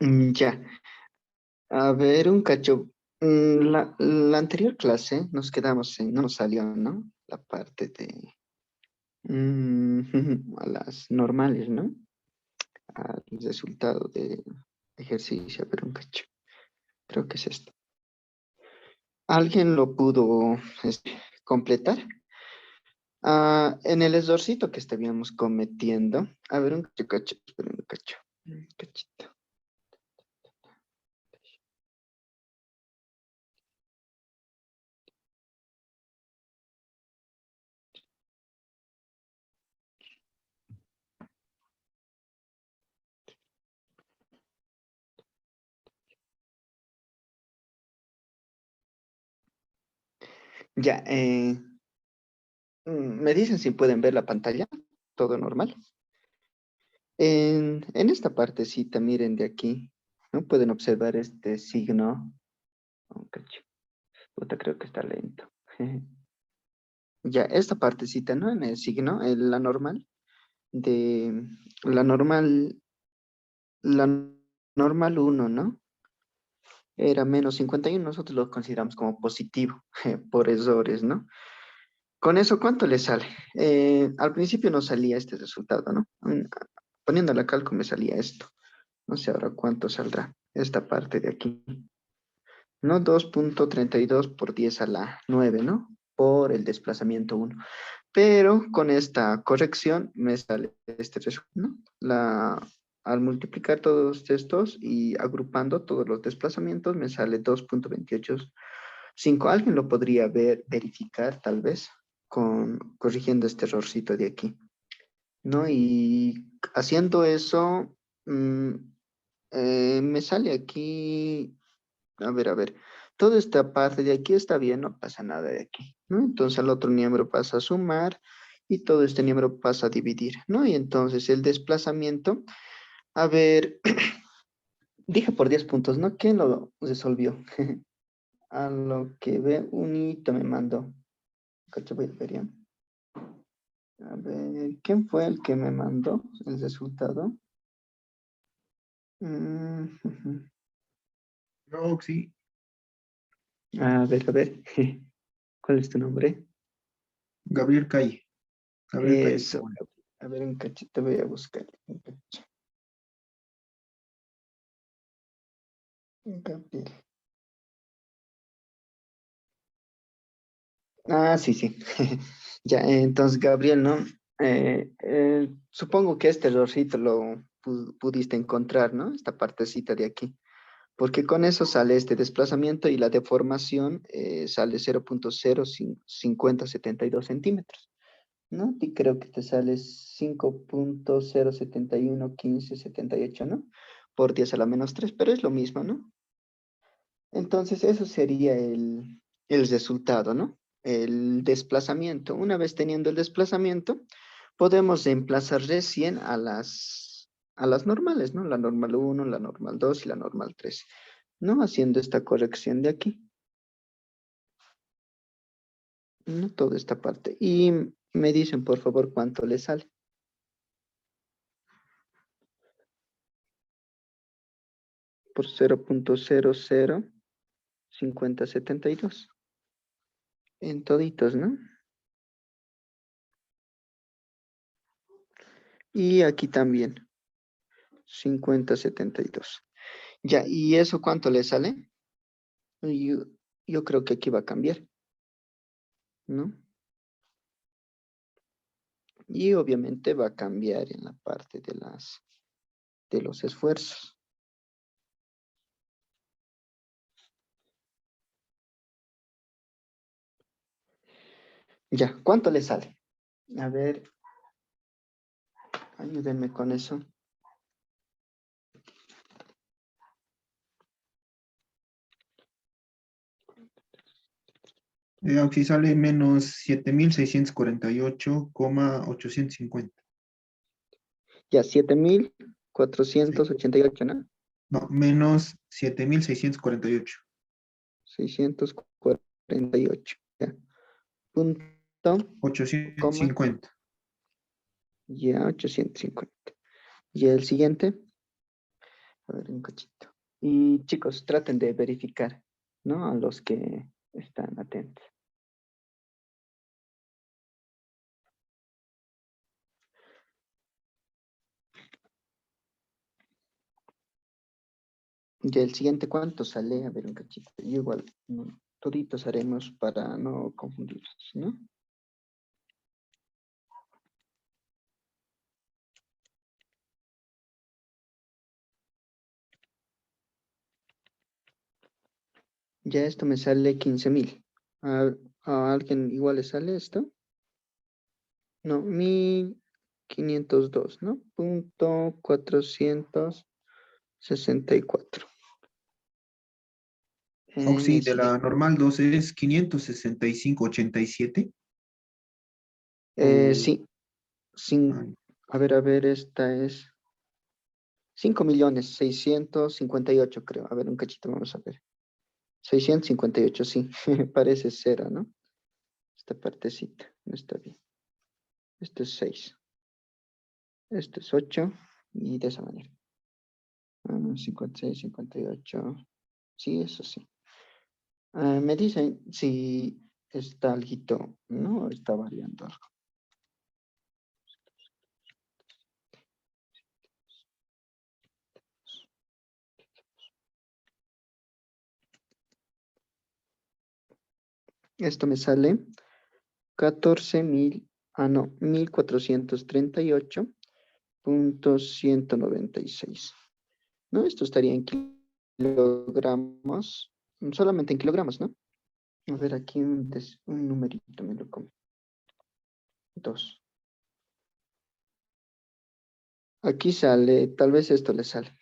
Ya, a ver, un cacho. La anterior clase nos quedamos en, no nos salió, ¿no? La parte de mm, a las normales, ¿no? Al resultado de ejercicio, pero un cacho. Creo que es esto. ¿Alguien lo pudo completar? En el exorcito que estábamos cometiendo. A ver, un cacho, cacho, espera un cacho. Un cachito. Ya, me dicen si pueden ver la pantalla. Todo normal. En esta partecita, miren de aquí, ¿no? Pueden observar este signo. Oh, cacho, puta, creo que está lento. Ya, esta partecita, ¿no? En el signo, en la normal, de la normal uno, ¿no? Era -51, nosotros lo consideramos como positivo por errores, ¿no? Con eso, ¿cuánto le sale? Al principio no salía este resultado, ¿no? Poniendo la cálculo me salía esto. No sé ahora cuánto saldrá esta parte de aquí. No 2,32 por 10 a la 9, ¿no? Por el desplazamiento uno. Pero con esta corrección me sale este resultado, ¿no? Al multiplicar todos estos y agrupando todos los desplazamientos me sale 2,285. ¿Alguien lo podría verificar tal vez corrigiendo este errorcito de aquí? ¿No? Y haciendo eso, mm, me sale aquí, a ver, toda esta parte de aquí está bien, no pasa nada de aquí, ¿no? Entonces al otro miembro pasa a sumar y todo este miembro pasa a dividir, ¿no? Y entonces el desplazamiento, a ver, dije por 10 puntos, ¿no? ¿Quién lo resolvió? A lo que ve, un hito me mandó. Cacho, voy a ver ya. A ver, ¿quién fue el que me mandó el resultado? Ujú. Roxy, A ver, ¿cuál es tu nombre? Gabriel Calle. Gabriel Calle. Eso, a ver, un cachito voy a buscar. Un cacho. Gabriel. Ah, sí, sí. Ya, entonces, Gabriel, ¿no? Supongo que este errorcito lo pudiste encontrar, ¿no? Esta partecita de aquí. Porque con eso sale este desplazamiento y la deformación sale 0,05072 centímetros, ¿no? Y creo que te sale 5,0711578, ¿no? Por 10 a la -3, pero es lo mismo, ¿no? Entonces, eso sería el resultado, ¿no? El desplazamiento. Una vez teniendo el desplazamiento, podemos emplazar recién a las normales, ¿no? La normal uno, la normal 2 y la normal 3, ¿no? Haciendo esta corrección de aquí, ¿no? Toda esta parte. Y me dicen, por favor, cuánto le sale. Por 0,005072. En toditos, ¿no? Y aquí también, 5072. Ya, ¿y eso cuánto le sale? Yo, yo creo que aquí va a cambiar, ¿no? Y obviamente va a cambiar en la parte de los esfuerzos. Ya, ¿cuánto le sale? A ver, ayúdenme con eso. Aquí sale menos 7,648,850. Ya, siete mil Sí. cuatrocientos ochenta y ocho, ¿no? No, menos 7,648. 648. Ya. Punto, coma, 850. ya, 850. Y el siguiente, A ver, un cachito. Y chicos, traten de verificar, ¿no? A los que están atentos. Y el siguiente, ¿cuánto sale? A ver, un cachito. Yo igual, toditos haremos para no confundirnos, ¿no? Ya esto me sale 15.000. ¿A alguien igual le sale esto? No, 1.502, ¿no? Punto 464. En Sí, el de la siguiente. normal 12 es 565,87. O, Sí, a ver, esta es 5.658.000, creo. A ver, un cachito, vamos a ver. 658, sí, parece cero, ¿no? Esta partecita, no está bien. Esto es 6, esto es 8 y de esa manera. 56, 58, sí, eso sí. Me dicen si está algo, ¿no? Está variando algo. Esto me sale 14.000, no, 1.438.196. ¿No? Esto estaría en kilogramos, solamente en kilogramos, ¿no? A ver, aquí un numerito me lo come. 2. Aquí sale, tal vez esto le sale.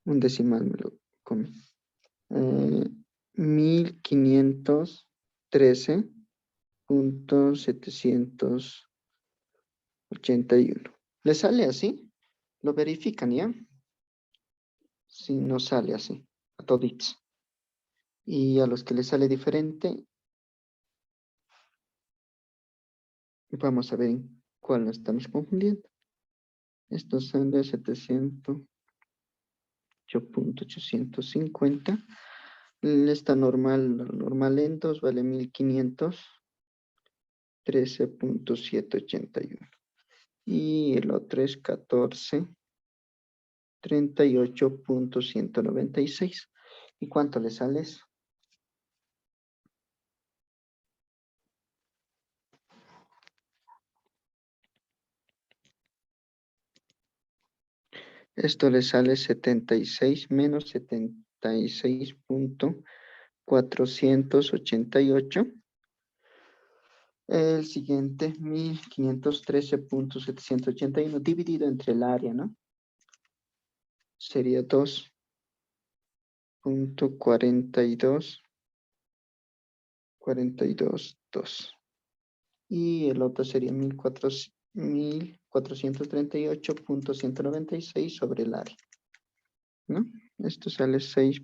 Un decimal me lo come. 1.513.781. ¿Le sale así? ¿Lo verifican ya? Si no sale así, a toditos. Y a los que les sale diferente, vamos a ver en cuál nos estamos confundiendo. Esto sale 708.850. Esta normal en 2 vale 1.513.781. Y el otro es 1438.196. ¿Y cuánto le sales? Esto le sale 76 menos 76.488. El siguiente, 1.513.781 dividido entre el área, ¿no? Sería 2.42.2. Y el otro sería 1.438.196 sobre el área, ¿no? Esto sale 6.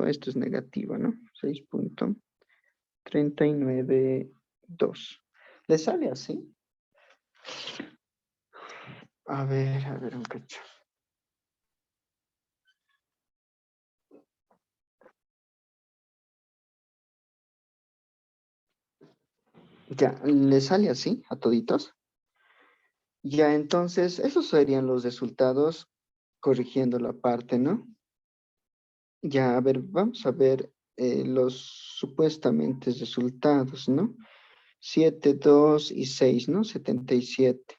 Esto es negativo, ¿no? 6.392. ¿Le sale así? A ver, un cacho. Ya, ¿le sale así a toditos? Ya, entonces, esos serían los resultados corrigiendo la parte, ¿no? Ya, a ver, vamos a ver los supuestamente resultados, ¿no? 7, 2 y 6, ¿no? 77.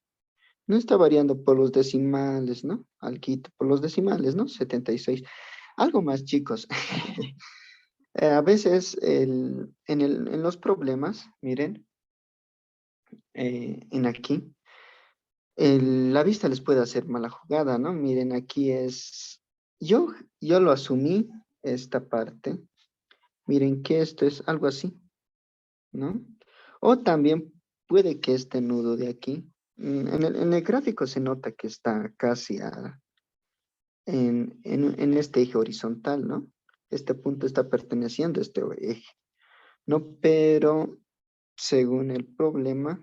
No está variando por los decimales, ¿no? Alguito por los decimales, ¿no? 76. Algo más, chicos. A veces en los problemas, miren, en aquí, la vista les puede hacer mala jugada, ¿no? Miren, aquí es, yo, yo lo asumí, esta parte. Miren que esto es algo así, ¿no? O también puede que este nudo de aquí, en el gráfico se nota que está casi en este eje horizontal, ¿no? Este punto está perteneciendo a este eje, ¿no? Pero según el problema,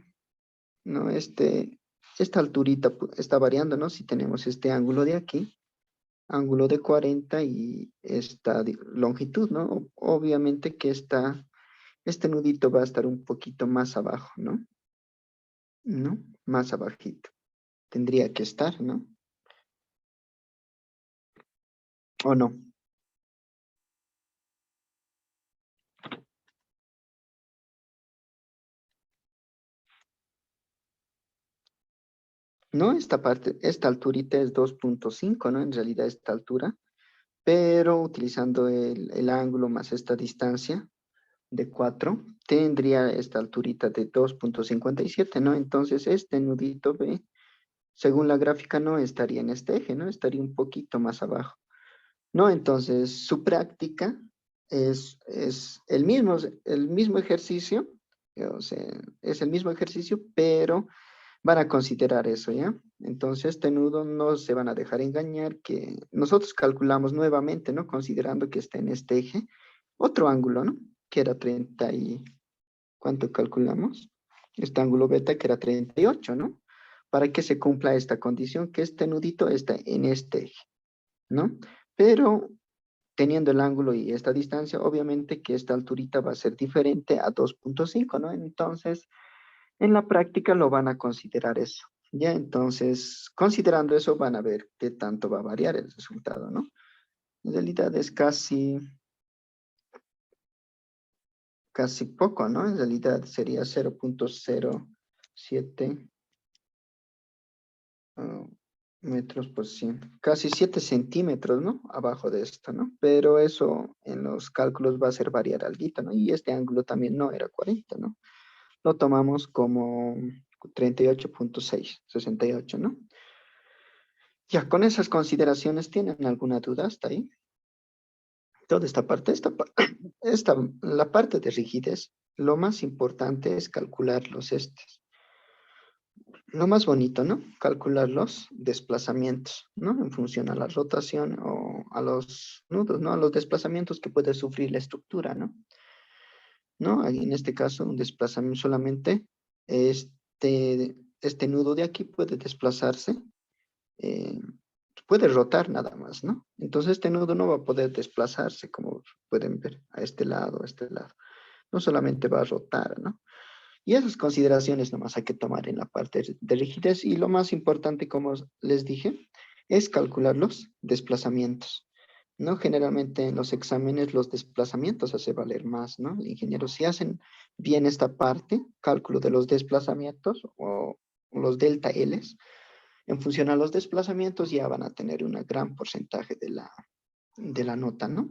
¿no? Esta alturita está variando, ¿no? Si tenemos este ángulo de aquí ángulo de 40 y esta longitud, ¿no? Obviamente que este nudito va a estar un poquito más abajo, ¿no? ¿No? Más abajito. Tendría que estar, ¿no? ¿O no? No, esta parte, esta alturita es 2.5, ¿no? En realidad esta altura, pero utilizando el ángulo más esta distancia de 4, tendría esta alturita de 2.57, ¿no? Entonces este nudito B, según la gráfica, no estaría en este eje, ¿no? Estaría un poquito más abajo, ¿no? Entonces su práctica es el mismo ejercicio, o sea, es el mismo ejercicio, pero van a considerar eso, ¿ya? Entonces, este nudo no se van a dejar engañar, que nosotros calculamos nuevamente, ¿no? Considerando que está en este eje, otro ángulo, ¿no? Que era 30 y... ¿Cuánto calculamos? Este ángulo beta que era 38, ¿no? Para que se cumpla esta condición, que este nudito está en este eje, ¿no? Pero teniendo el ángulo y esta distancia, obviamente que esta alturita va a ser diferente a 2.5, ¿no? Entonces, en la práctica lo van a considerar eso. Ya, entonces, considerando eso, van a ver qué tanto va a variar el resultado, ¿no? En realidad es casi poco, ¿no? En realidad sería 0.07 ah, metros por 100. Casi 7 centímetros, ¿no? Abajo de esto, ¿no? Pero eso en los cálculos va a ser variar algo, ¿no? Y este ángulo también no era 40, ¿no? Lo tomamos como 38.668, ¿no? Ya, con esas consideraciones, ¿tienen alguna duda hasta ahí? Toda esta parte, la parte de rigidez, lo más importante es calcular los estes. Lo más bonito, ¿no? Calcular los desplazamientos, ¿no? En función a la rotación o a los nudos, ¿no? A los desplazamientos que puede sufrir la estructura, ¿no? ¿No? Ahí en este caso, un desplazamiento solamente, este nudo de aquí puede desplazarse eh, puede rotar nada más, ¿no? Entonces este nudo no va a poder desplazarse, como pueden ver, a este lado, a este lado. No solamente va a rotar, ¿no? Y esas consideraciones nomás hay que tomar en la parte de rigidez. Y lo más importante, como les dije, es calcular los desplazamientos, ¿no? Generalmente en los exámenes los desplazamientos hace valer más, ¿no? El ingeniero, si hacen bien esta parte, cálculo de los desplazamientos o los delta Ls, en función a los desplazamientos ya van a tener un gran porcentaje de la nota, ¿no?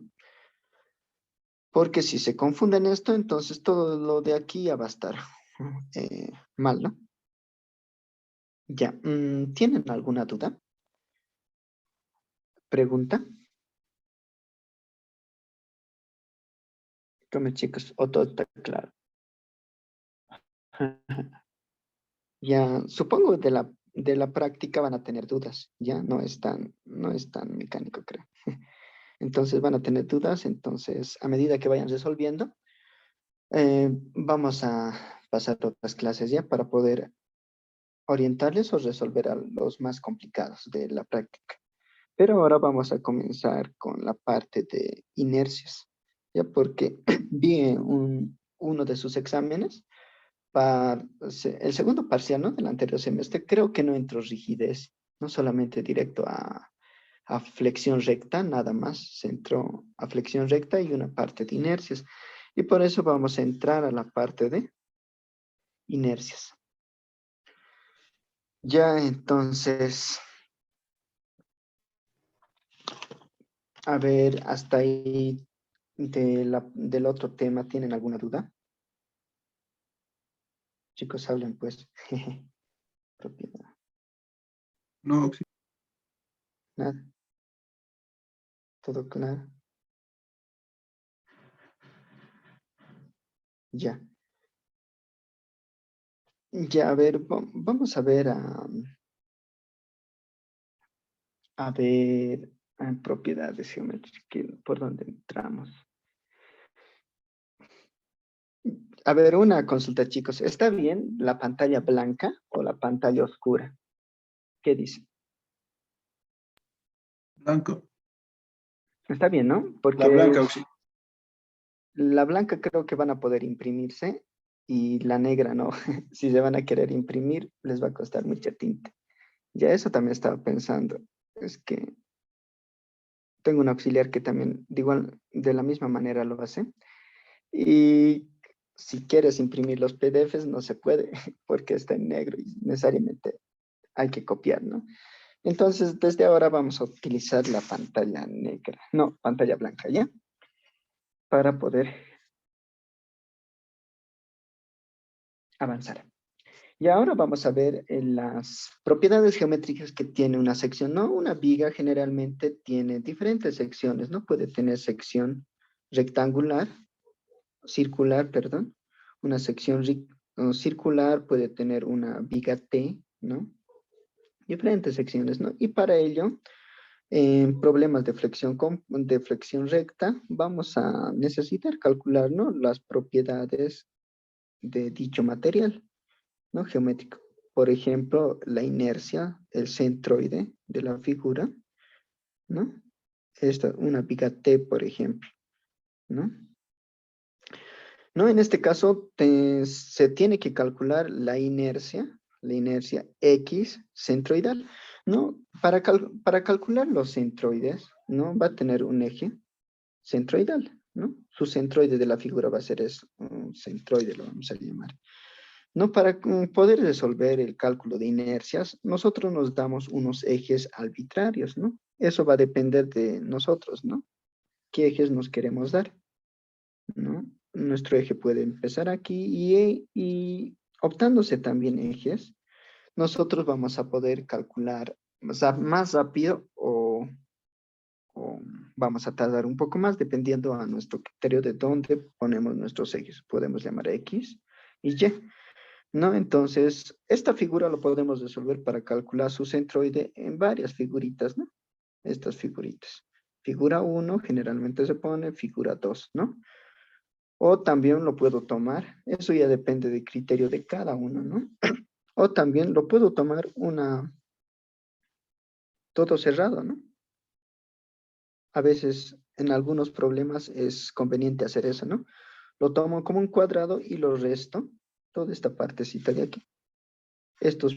Porque si se confunden esto, entonces todo lo de aquí ya va a estar mal, ¿no? Ya, ¿tienen alguna duda? ¿Pregunta? Come chicos, o todo está claro. Ya, supongo de la práctica van a tener dudas, ya no es tan mecánico, creo. Entonces van a tener dudas, entonces a medida que vayan resolviendo, vamos a pasar a otras clases ya para poder orientarles o resolver a los más complicados de la práctica. Pero ahora vamos a comenzar con la parte de inercias, ya porque vi uno de sus exámenes, el segundo parcial, ¿no? Del anterior semestre, creo que no entró rigidez, no solamente directo a flexión recta, nada más, se entró a flexión recta y una parte de inercias. Y por eso vamos a entrar a la parte de inercias. Ya, entonces, a ver, hasta ahí del otro tema, ¿tienen alguna duda? Chicos, hablen pues. Propiedad. No, sí. Nada, todo claro. Ya. Ya, a ver, vamos a ver, propiedades geométricas, por dónde entramos. A ver, una consulta, chicos. ¿Está bien la pantalla blanca o la pantalla oscura? ¿Qué dice? Blanco. Está bien, ¿no? La Porque blanca, auxilio. la blanca creo que van a poder imprimirse y la negra no. Si se van a querer imprimir, les va a costar mucha tinta. Ya eso también estaba pensando. Es que tengo un auxiliar que también, de igual, de la misma manera lo hace. Y si quieres imprimir los PDFs, no se puede porque está en negro y necesariamente hay que copiar, ¿no? Entonces, desde ahora vamos a utilizar la pantalla negra, no, pantalla blanca, ¿ya? Para poder avanzar. Y ahora vamos a ver las propiedades geométricas que tiene una sección, ¿no? Una viga generalmente tiene diferentes secciones, ¿no? Puede tener sección rectangular, circular, perdón. Una sección circular puede tener una viga T, ¿no? Diferentes secciones, ¿no? Y para ello, en problemas de flexión recta, vamos a necesitar calcular, ¿no? Las propiedades de dicho material, ¿no? Geométrico. Por ejemplo, la inercia, el centroide de la figura, ¿no? Esta, una viga T, por ejemplo, ¿no? No, en este caso se tiene que calcular la inercia X centroidal, ¿no? Para calcular los centroides, ¿no? Va a tener un eje centroidal, ¿no? Su centroide de la figura va a ser eso, un centroide lo vamos a llamar. No, para poder resolver el cálculo de inercias, nosotros nos damos unos ejes arbitrarios, ¿no? Eso va a depender de nosotros, ¿no? ¿Qué ejes nos queremos dar? ¿No? Nuestro eje puede empezar aquí y optándose también ejes, nosotros vamos a poder calcular más rápido o vamos a tardar un poco más dependiendo a nuestro criterio de dónde ponemos nuestros ejes. Podemos llamar X y Y, ¿no? Entonces, esta figura lo podemos resolver para calcular su centroide en varias figuritas, ¿no? Estas figuritas. Figura uno generalmente se pone figura 2, ¿no? O también lo puedo tomar, eso ya depende del criterio de cada uno, ¿no? O también lo puedo tomar todo cerrado, ¿no? A veces en algunos problemas es conveniente hacer eso, ¿no? Lo tomo como un cuadrado y lo resto, toda esta partecita de aquí. Estos,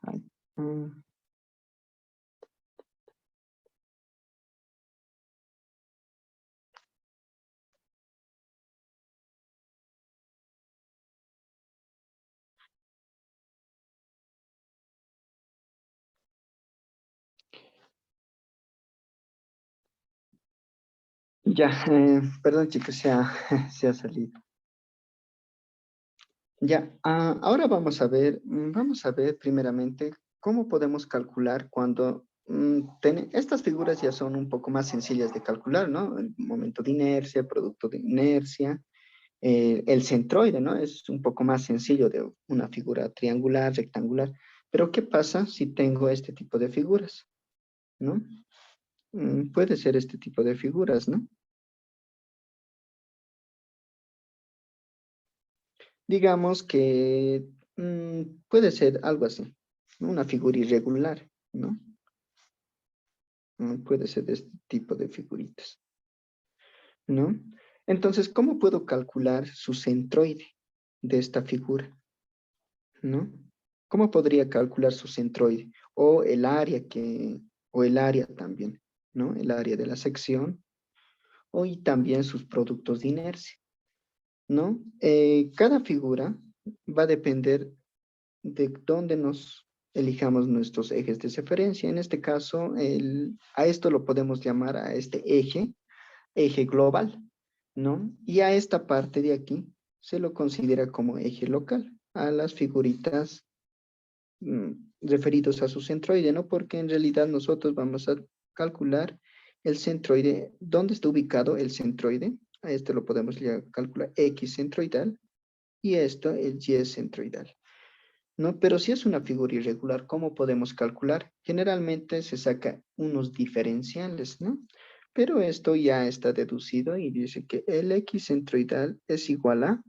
ay, mm, ya, perdón chicos, se ha salido. Ya, ahora vamos a ver primeramente cómo podemos calcular cuando estas figuras ya son un poco más sencillas de calcular, ¿no? El momento de inercia, el producto de inercia, el centroide, ¿no? Es un poco más sencillo de una figura triangular, rectangular. Pero ¿qué pasa si tengo este tipo de figuras, ¿no? Puede ser este tipo de figuras, ¿no? Digamos que puede ser algo así, ¿no? Una figura irregular, ¿no? Puede ser de este tipo de figuritas, ¿no? Entonces, ¿cómo puedo calcular su centroide de esta figura, ¿no? ¿Cómo podría calcular su centroide? O el área también, ¿no? El área de la sección, o y también sus productos de inercia, ¿no? Cada figura va a depender de dónde nos elijamos nuestros ejes de referencia. En este caso, a esto lo podemos llamar a este eje eje global, ¿no? Y a esta parte de aquí se lo considera como eje local, a las figuritas referidos a su centroide, ¿no? Porque en realidad nosotros vamos a calcular el centroide, ¿dónde está ubicado el centroide? A este lo podemos ya calcular X centroidal y esto el Y centroidal, ¿no? Pero si es una figura irregular, ¿cómo podemos calcular? Generalmente se saca unos diferenciales, ¿no? Pero esto ya está deducido y dice que el X centroidal es igual a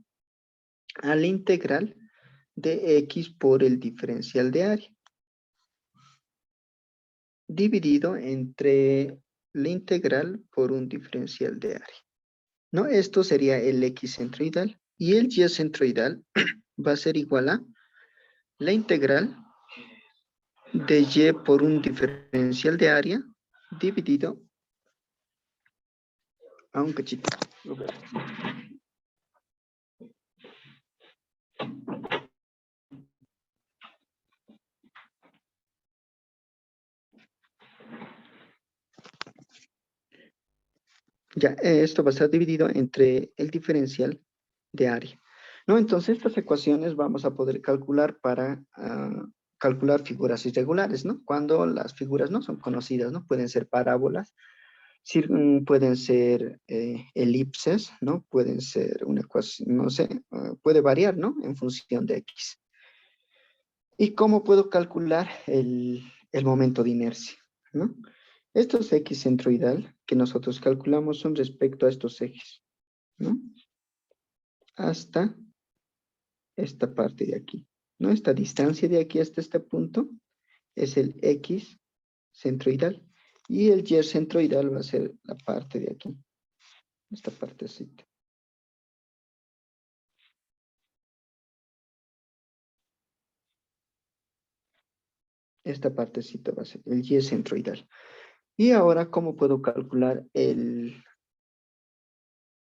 la integral de X por el diferencial de área, dividido entre la integral por un diferencial de área, ¿no? Esto sería el X centroidal y el Y centroidal va a ser igual a la integral de Y por un diferencial de área dividido a un cachito. Ya, esto va a estar dividido entre el diferencial de área, ¿no? Entonces, estas ecuaciones vamos a poder calcular para calcular figuras irregulares, ¿no? Cuando las figuras no son conocidas, ¿no? Pueden ser parábolas, pueden ser elipses, ¿no? Pueden ser una ecuación, no sé, puede variar, ¿no? En función de X. ¿Y cómo puedo calcular el momento de inercia, ¿no? Estos X centroidal que nosotros calculamos son respecto a estos ejes, ¿no? Hasta esta parte de aquí, ¿no? Esta distancia de aquí hasta este punto es el X centroidal y el Y centroidal va a ser la parte de aquí, esta partecita. Esta partecita va a ser el Y centroidal. Y ahora, ¿cómo puedo calcular el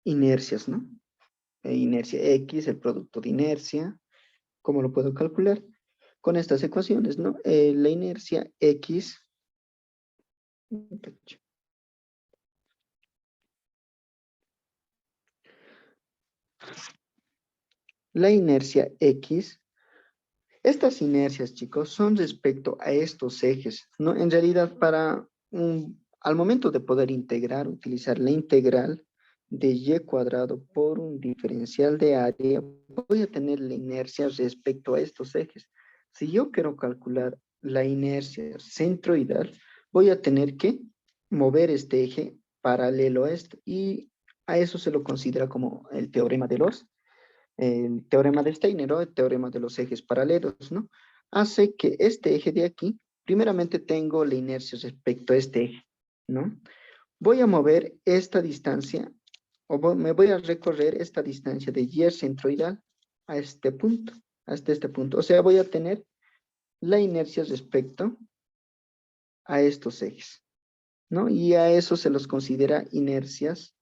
inercias, no? Inercia X, el producto de inercia. ¿Cómo lo puedo calcular? Con estas ecuaciones, ¿no? La inercia X. La inercia X. Estas inercias, chicos, son respecto a estos ejes, ¿no? En realidad, al momento de poder integrar, utilizar la integral de y cuadrado por un diferencial de área, voy a tener la inercia respecto a estos ejes. Si yo quiero calcular la inercia centroidal, voy a tener que mover este eje paralelo a esto y a eso se lo considera como el teorema de Steiner, ¿no? El teorema de los ejes paralelos, ¿no? Hace que este eje de aquí, primeramente tengo la inercia respecto a este eje, ¿no? Voy a mover esta distancia, me voy a recorrer esta distancia de Y centroidal a este punto, hasta este punto. O sea, voy a tener la inercia respecto a estos ejes, ¿no? Y a eso se los considera inercias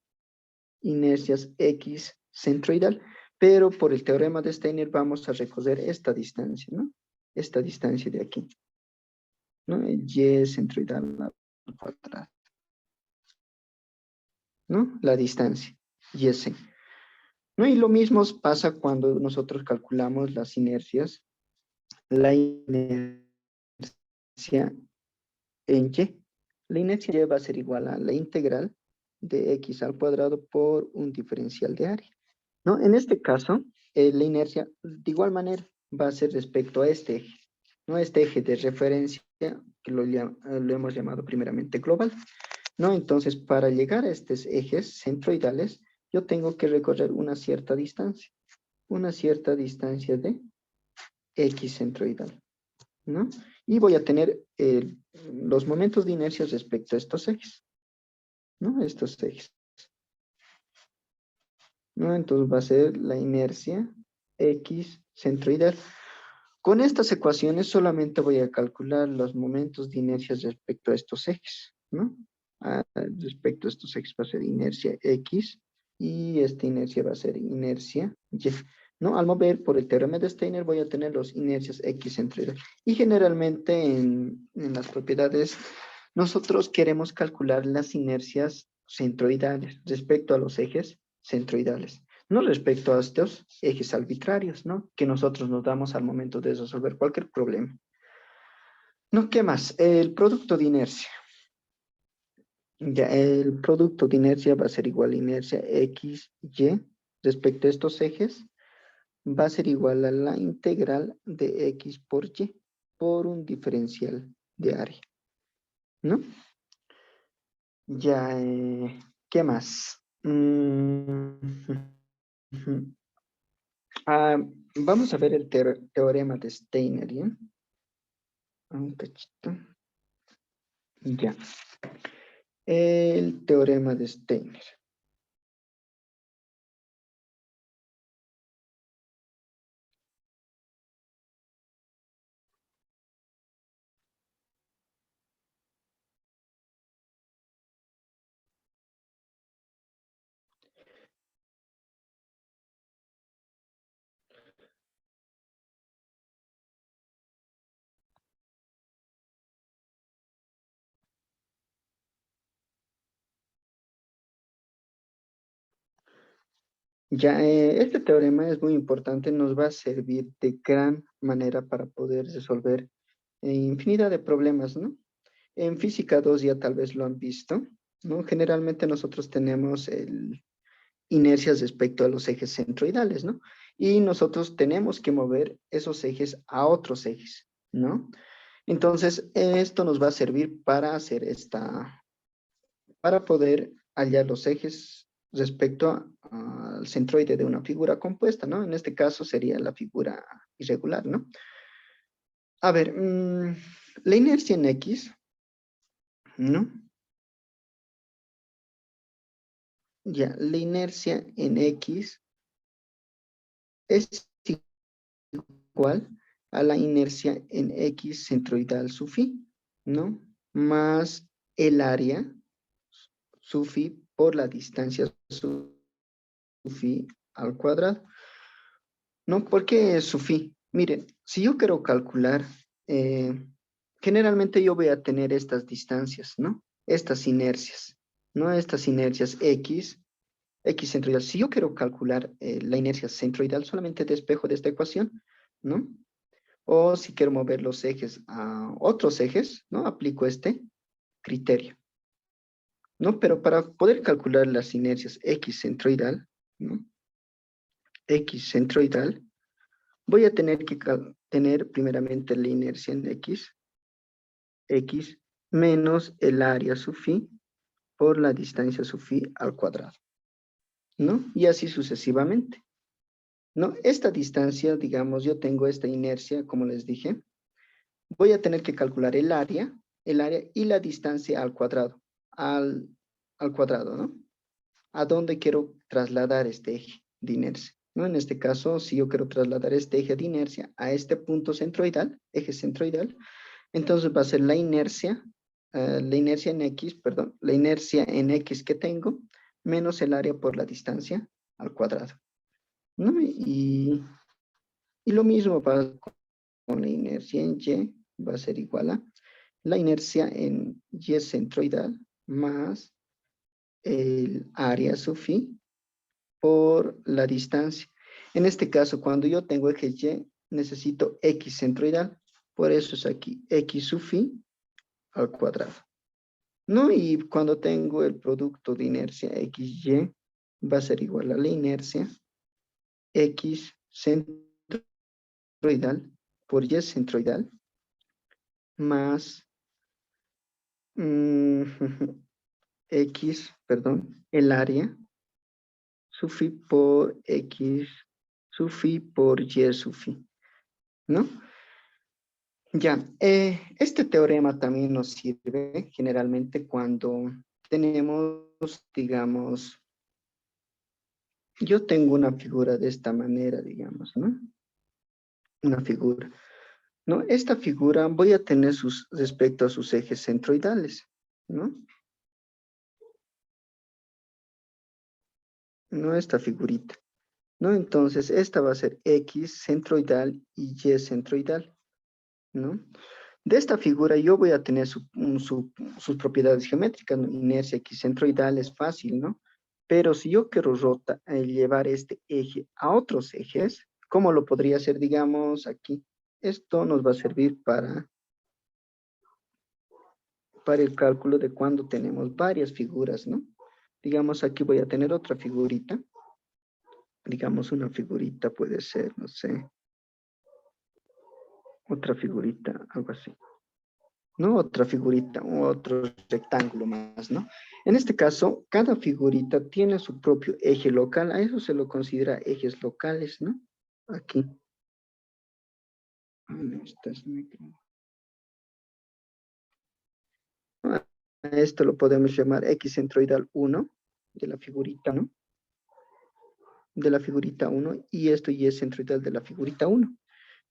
X centroidal, pero por el teorema de Steiner vamos a recorrer esta distancia, ¿no? Esta distancia de aquí, ¿no? El Y centroidal al cuadrado, ¿no? La distancia, YC, ¿no? Y lo mismo pasa cuando nosotros calculamos las inercias, la inercia en Y. La inercia Y va a ser igual a la integral de X al cuadrado por un diferencial de área, ¿no? En este caso, la inercia de igual manera va a ser respecto a este eje, ¿no? Este eje de referencia que lo hemos llamado primeramente global, ¿no? Entonces, para llegar a estos ejes centroidales, yo tengo que recorrer una cierta distancia de X centroidal, ¿no? Y voy a tener los momentos de inercia respecto a estos ejes, ¿no? Estos ejes, ¿no? Entonces va a ser la inercia X centroidal. Con estas ecuaciones solamente voy a calcular los momentos de inercia respecto a estos ejes, ¿no? Respecto a estos ejes va a ser inercia X y esta inercia va a ser inercia Y, ¿no? Al mover por el teorema de Steiner voy a tener los inercias X centroidal. Y generalmente en las propiedades nosotros queremos calcular las inercias centroidales, respecto a los ejes centroidales, no respecto a estos ejes arbitrarios, ¿no? Que nosotros nos damos al momento de resolver cualquier problema. ¿No? ¿Qué más? El producto de inercia. Ya, el producto de inercia va a ser igual a inercia X, Y, respecto a estos ejes, va a ser igual a la integral de X por Y, por un diferencial de área, ¿no? Ya, ¿qué más? Ah, vamos a ver el teorema de Steiner, ¿ya? Un cachito. Ya. El teorema de Steiner. Ya, este teorema es muy importante, nos va a servir de gran manera para poder resolver infinidad de problemas, ¿no? En física 2 ya tal vez lo han visto, ¿no? Generalmente nosotros tenemos inercias respecto a los ejes centroidales, ¿no? Y nosotros tenemos que mover esos ejes a otros ejes, ¿no? Entonces, esto nos va a servir para hacer para poder hallar los ejes respecto al centroide de una figura compuesta, ¿no? En este caso sería la figura irregular, ¿no? A ver, la inercia en X, ¿no? Ya, la inercia en X es igual a la inercia en X centroidal su phi, ¿no? Más el área su phi por la distancia su phi al cuadrado. ¿No? ¿Por qué su phi? Miren, si yo quiero calcular, eh, generalmente yo voy a tener estas distancias, ¿no? Estas inercias, ¿no? Estas inercias X centroidal. Si yo quiero calcular la inercia centroidal, solamente despejo de esta ecuación, ¿no? O si quiero mover los ejes a otros ejes, ¿no? Aplico este criterio, ¿no? Pero para poder calcular las inercias X centroidal, ¿no? X centroidal, voy a tener que tener primeramente la inercia en X menos el área su phi por la distancia su phi al cuadrado, ¿no? Y así sucesivamente, ¿no? Esta distancia, digamos, yo tengo esta inercia, como les dije, voy a tener que calcular el área y la distancia al cuadrado, al cuadrado, ¿no? ¿A dónde quiero trasladar este eje de inercia? ¿No? En este caso, si yo quiero trasladar este eje de inercia a este punto centroidal, eje centroidal, entonces va a ser la inercia en X, perdón, la inercia en X que tengo, menos el área por la distancia al cuadrado, ¿no? Y lo mismo va con la inercia en Y, va a ser igual a la inercia en Y centroidal más el área sub phi por la distancia. En este caso, cuando yo tengo eje Y, necesito X centroidal, por eso es aquí X sub phi al cuadrado, ¿no? Y cuando tengo el producto de inercia XY, va a ser igual a la inercia X centroidal por Y centroidal más mm, X, perdón, el área su phi por X su phi por Y su phi, ¿no? Ya, este teorema también nos sirve generalmente cuando tenemos, digamos, yo tengo una figura de esta manera, digamos, ¿no? Una figura, ¿no? Esta figura voy a tener respecto a sus ejes centroidales, ¿no? No esta figurita, ¿no? Entonces, esta va a ser X centroidal y Y centroidal, ¿no? De esta figura yo voy a tener sus propiedades geométricas, ¿no? Inercia equicentroidal es fácil, ¿no? Pero si yo quiero llevar este eje a otros ejes, ¿cómo lo podría hacer? Digamos aquí, esto nos va a servir para el cálculo de cuando tenemos varias figuras, ¿no? Digamos, aquí voy a tener otra figurita. Digamos, una figurita puede ser, no sé, otra figurita, algo así. ¿No? Otra figurita, otro rectángulo más, ¿no? En este caso, cada figurita tiene su propio eje local. A eso se lo considera ejes locales, ¿no? Aquí. Esta es a esto lo podemos llamar X centroidal 1 de la figurita, ¿no? De la figurita 1 y esto y es centroidal de la figurita 1,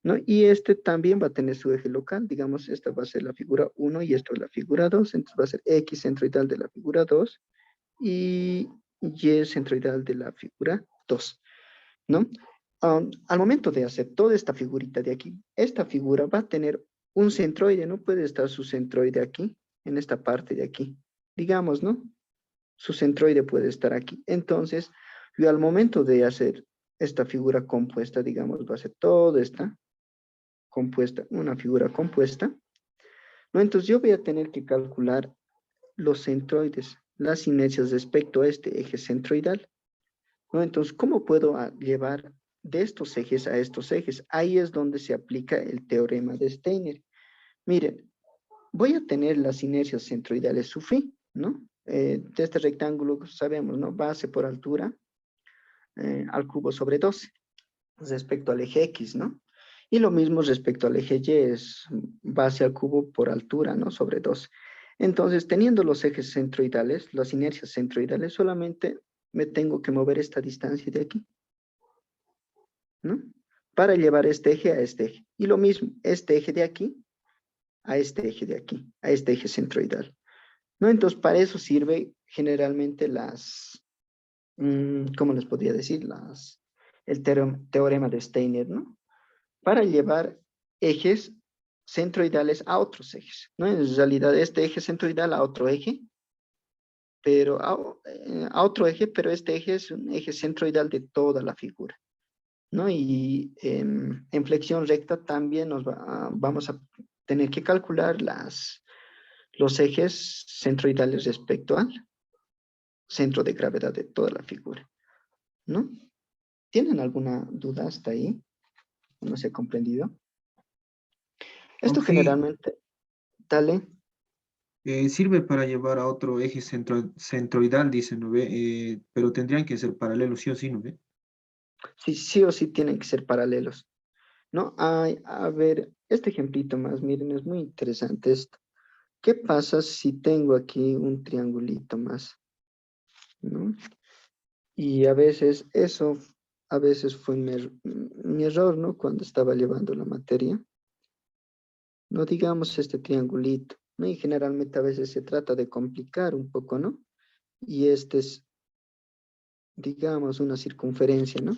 ¿no? Y este también va a tener su eje local, digamos, esta va a ser la figura 1 y esto es la figura 2, entonces va a ser X centroidal de la figura 2 y Y centroidal de la figura 2, ¿no? Al momento de hacer toda esta figurita de aquí, esta figura va a tener un centroide, ¿no? Puede estar su centroide aquí, en esta parte de aquí, digamos, ¿no? Su centroide puede estar aquí. Entonces, yo al momento de hacer esta figura compuesta, digamos, va a ser toda esta compuesta, una figura compuesta, ¿no? Entonces yo voy a tener que calcular los centroides, las inercias respecto a este eje centroidal, ¿no? Entonces, ¿cómo puedo llevar de estos ejes a estos ejes? Ahí es donde se aplica el teorema de Steiner. Miren, voy a tener las inercias centroidales su phi, ¿no? De este rectángulo sabemos, ¿no? Base por altura al cubo sobre 12 respecto al eje X, ¿no? Y lo mismo respecto al eje Y, es base al cubo por altura, ¿no? Sobre 12. Entonces, teniendo los ejes centroidales, las inercias centroidales, solamente me tengo que mover esta distancia de aquí, ¿no? Para llevar este eje a este eje. Y lo mismo, este eje de aquí a este eje de aquí, a este eje centroidal, ¿no? Entonces, para eso sirve generalmente ¿cómo les podría decir? El teorema de Steiner, ¿no? Para llevar ejes centroidales a otros ejes, ¿no? En realidad, este eje centroidal a otro eje, pero a otro eje, pero este eje es un eje centroidal de toda la figura, ¿no? Y en flexión recta también vamos a tener que calcular los ejes centroidales respecto al centro de gravedad de toda la figura, ¿no? ¿Tienen alguna duda hasta ahí? ¿No se ha comprendido? Esto Ok, generalmente, dale. sirve para llevar a otro eje centroidal, dice, ¿no ve? Pero tendrían que ser paralelos, sí o sí, ¿no ve? Sí, sí o sí tienen que ser paralelos, ¿no? Ay, a ver, este ejemplito más, miren, es muy interesante esto. ¿Qué pasa si tengo aquí un triangulito más, ¿no? Y a veces eso, a veces fue mi error, ¿no? Cuando estaba llevando la materia. No digamos este triangulito, ¿no? Y generalmente a veces se trata de complicar un poco, ¿no? Y este es, digamos, una circunferencia, ¿no?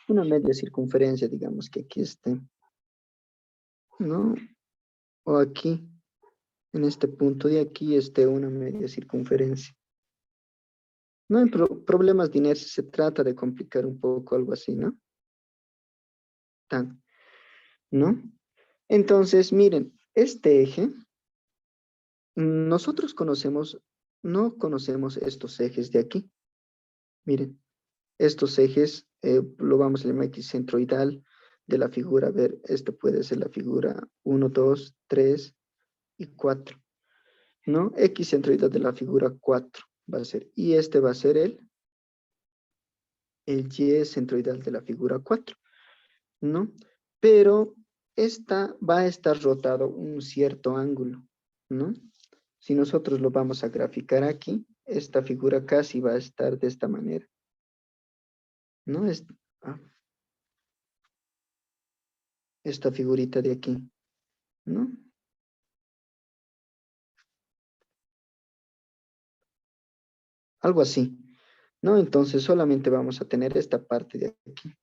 Una media circunferencia, digamos que aquí esté, ¿no? O aquí, en este punto de aquí, esté una media circunferencia. No hay problemas de inercia, se trata de complicar un poco algo así, ¿no? Tan, ¿no? Entonces, miren, este eje, nosotros no conocemos estos ejes de aquí. Miren, estos ejes lo vamos a llamar X centroidal de la figura. A ver, esto puede ser la figura 1, 2, 3 y 4, ¿no? X centroidal de la figura 4 va a ser, y este va a ser el Y centroidal de la figura 4, ¿no? Pero esta va a estar rotado un cierto ángulo, ¿no? Si nosotros lo vamos a graficar aquí, esta figura casi va a estar de esta manera, ¿no? Ah, esta figurita de aquí, ¿no? Algo así, ¿no? Entonces solamente vamos a tener esta parte de aquí,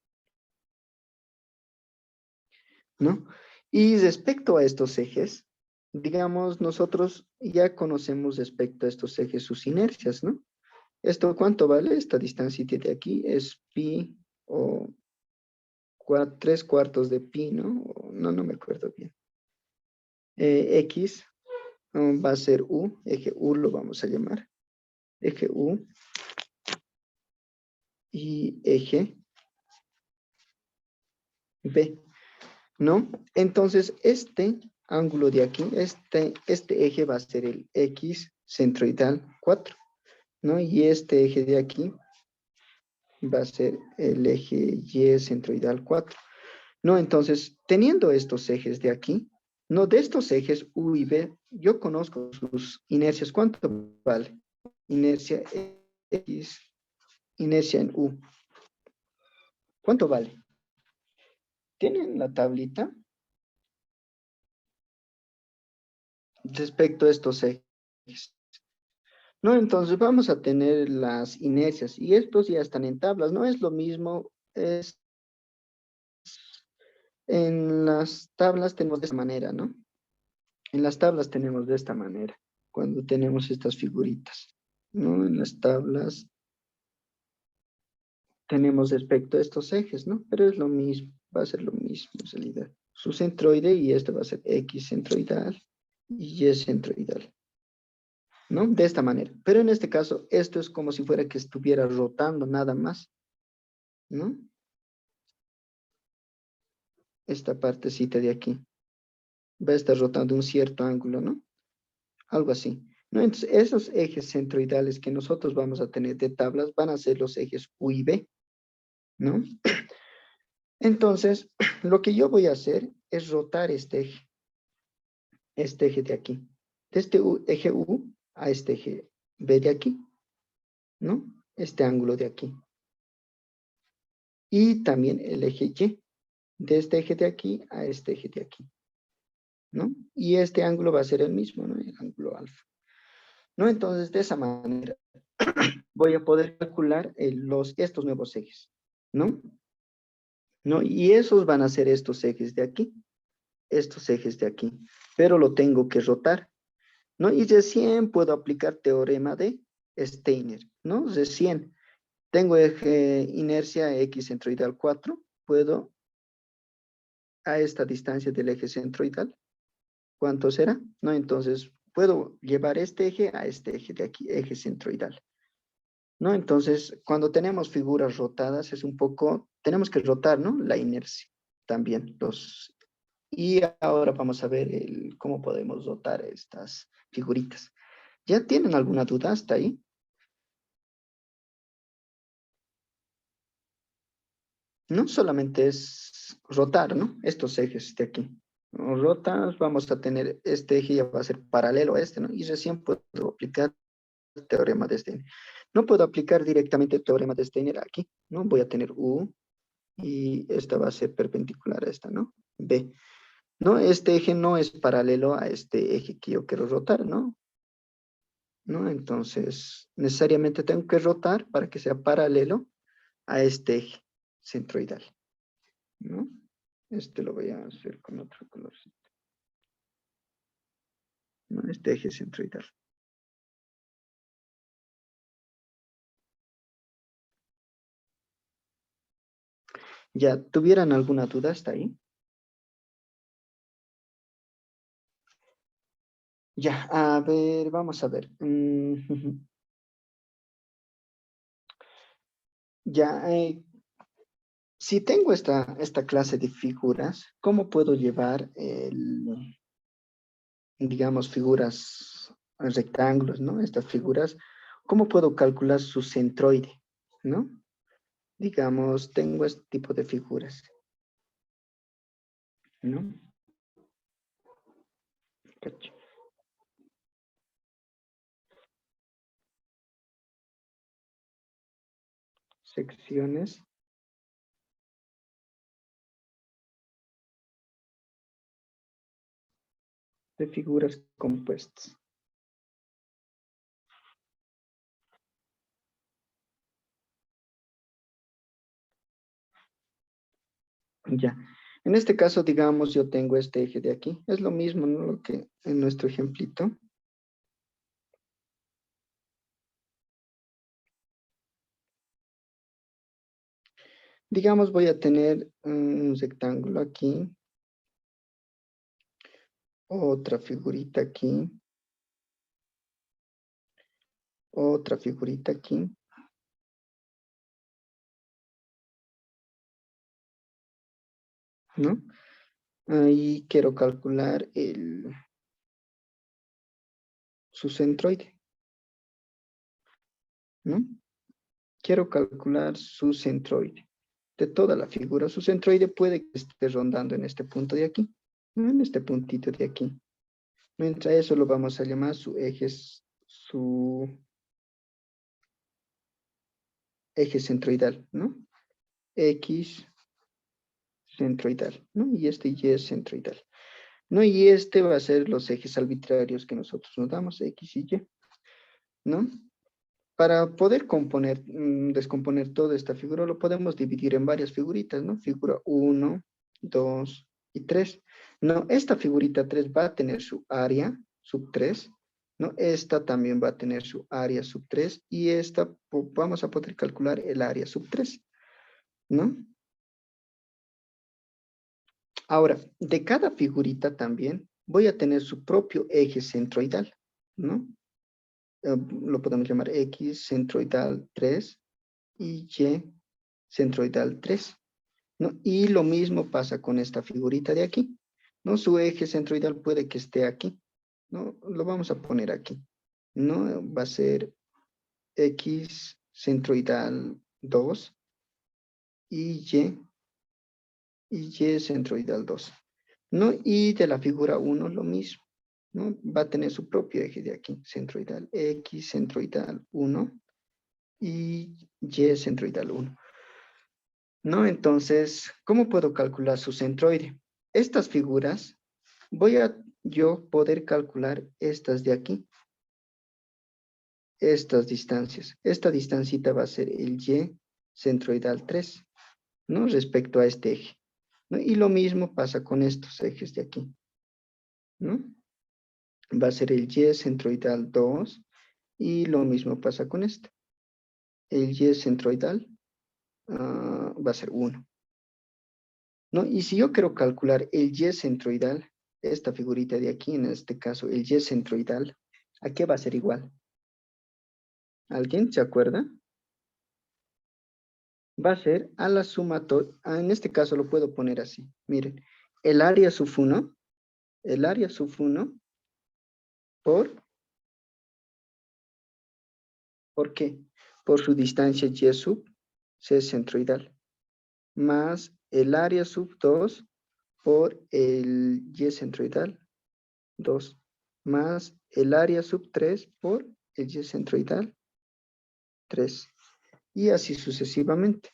¿no? Y respecto a estos ejes, digamos, nosotros ya conocemos respecto a estos ejes sus inercias, ¿no? ¿Esto cuánto vale? Esta distancia de aquí es pi o 3/4 de pi, ¿no? No, no me acuerdo bien. X va a ser U, eje U lo vamos a llamar. Eje U y eje B, ¿no? Entonces, este ángulo de aquí, este eje va a ser el X centroidal 4, ¿no? Y este eje de aquí va a ser el eje Y centroidal 4, ¿no? Entonces, teniendo estos ejes de aquí, no de estos ejes U y B, yo conozco sus inercias. ¿Cuánto vale? Inercia X, inercia en U. ¿Cuánto vale? ¿Tienen la tablita? Respecto a estos ejes. ¿No? Entonces vamos a tener las inercias y estos ya están en tablas. No es lo mismo, es en las tablas tenemos de esta manera, ¿no? En las tablas tenemos de esta manera, cuando tenemos estas figuritas, ¿no? En las tablas tenemos respecto a estos ejes, ¿no? Pero es lo mismo, va a ser lo mismo en realidad. Su centroide y esto va a ser X centroidal y Y centroidal, ¿no? De esta manera. Pero en este caso, esto es como si fuera que estuviera rotando nada más, ¿no? Esta partecita de aquí va a estar rotando un cierto ángulo, ¿no? Algo así, ¿no? Entonces, esos ejes centroidales que nosotros vamos a tener de tablas van a ser los ejes U y B, ¿no? Entonces, lo que yo voy a hacer es rotar este eje de aquí, de este eje U a este eje B de aquí, ¿no? Este ángulo de aquí. Y también el eje Y, de este eje de aquí a este eje de aquí, ¿no? Y este ángulo va a ser el mismo, ¿no? El ángulo alfa, ¿no? Entonces, de esa manera voy a poder calcular estos nuevos ejes, ¿no? ¿No? Y esos van a ser estos ejes de aquí, estos ejes de aquí, pero lo tengo que rotar, ¿no? Y recién puedo aplicar teorema de Steiner, ¿no? Recién tengo eje inercia X centroidal 4, puedo a esta distancia del eje centroidal, ¿cuánto será? ¿No? Entonces, puedo llevar este eje a este eje de aquí, eje centroidal, ¿no? Entonces, cuando tenemos figuras rotadas, es un poco, tenemos que rotar, ¿no? La inercia también. Y ahora vamos a ver cómo podemos rotar estas figuritas. ¿Ya tienen alguna duda hasta ahí? No solamente es rotar, ¿no? Estos ejes de aquí. Rotas, vamos a tener este eje ya va a ser paralelo a este, ¿no? Y recién puedo aplicar el teorema de Steiner. No puedo aplicar directamente el teorema de Steiner aquí, ¿no? Voy a tener U y esta va a ser perpendicular a esta, ¿no? B. No, este eje no es paralelo a este eje que yo quiero rotar, ¿no? ¿No? Entonces, necesariamente tengo que rotar para que sea paralelo a este eje centroidal, ¿no? Este lo voy a hacer con otro color, ¿no? Este eje centroidal. ¿Ya tuvieran alguna duda hasta ahí? Ya, a ver, vamos a ver. Ya, si tengo esta clase de figuras, ¿cómo puedo llevar digamos, figuras, rectángulos, ¿no? Estas figuras, ¿cómo puedo calcular su centroide, ¿no? Digamos, tengo este tipo de figuras, ¿no? Cacho. Secciones de figuras compuestas. Ya. En este caso, digamos, yo tengo este eje de aquí. Es lo mismo, ¿no? Lo que en nuestro ejemplito. Digamos, voy a tener un rectángulo aquí, otra figurita aquí, otra figurita aquí, ¿no? Ahí quiero calcular su centroide, ¿no? Quiero calcular su centroide de toda la figura. Su centroide puede que esté rondando en este punto de aquí, ¿no? En este puntito de aquí. Mientras eso lo vamos a llamar su eje centroidal, ¿no? X centroidal, ¿no? Y este Y es centroidal, ¿no? Y este va a ser los ejes arbitrarios que nosotros nos damos, X y Y, ¿no? Para poder descomponer toda esta figura, lo podemos dividir en varias figuritas, ¿no? Figura 1, 2 y 3. No, esta figurita 3 va a tener su área sub 3, ¿no? Esta también va a tener su área sub 3 y esta vamos a poder calcular el área sub 3, ¿no? Ahora, de cada figurita también voy a tener su propio eje centroidal, ¿no? Lo podemos llamar X centroidal 3 y Y centroidal 3, ¿no? Y lo mismo pasa con esta figurita de aquí, ¿no? Su eje centroidal puede que esté aquí, ¿no? Lo vamos a poner aquí, ¿no? Va a ser X centroidal 2 y Y centroidal 2, ¿no? Y de la figura 1 lo mismo, ¿no? Va a tener su propio eje de aquí, centroidal X centroidal 1 y Y centroidal 1. ¿No? Entonces, ¿cómo puedo calcular su centroide? Estas figuras, voy a yo poder calcular estas de aquí, estas distancias. Esta distancita va a ser el Y centroidal 3, ¿no? Respecto a este eje, ¿no? Y lo mismo pasa con estos ejes de aquí, ¿no? Va a ser el Y centroidal 2 y lo mismo pasa con este. El Y centroidal va a ser 1. ¿No? Y si yo quiero calcular el Y centroidal, esta figurita de aquí, en este caso, el Y centroidal, ¿a qué va a ser igual? ¿Alguien se acuerda? Va a ser a la sumatoria, en este caso lo puedo poner así, miren, el área sub 1, el área sub 1 ¿por qué? Por su distancia Y sub C centroidal, más el área sub 2 por el Y centroidal 2 más el área sub 3 por el Y centroidal 3 y así sucesivamente,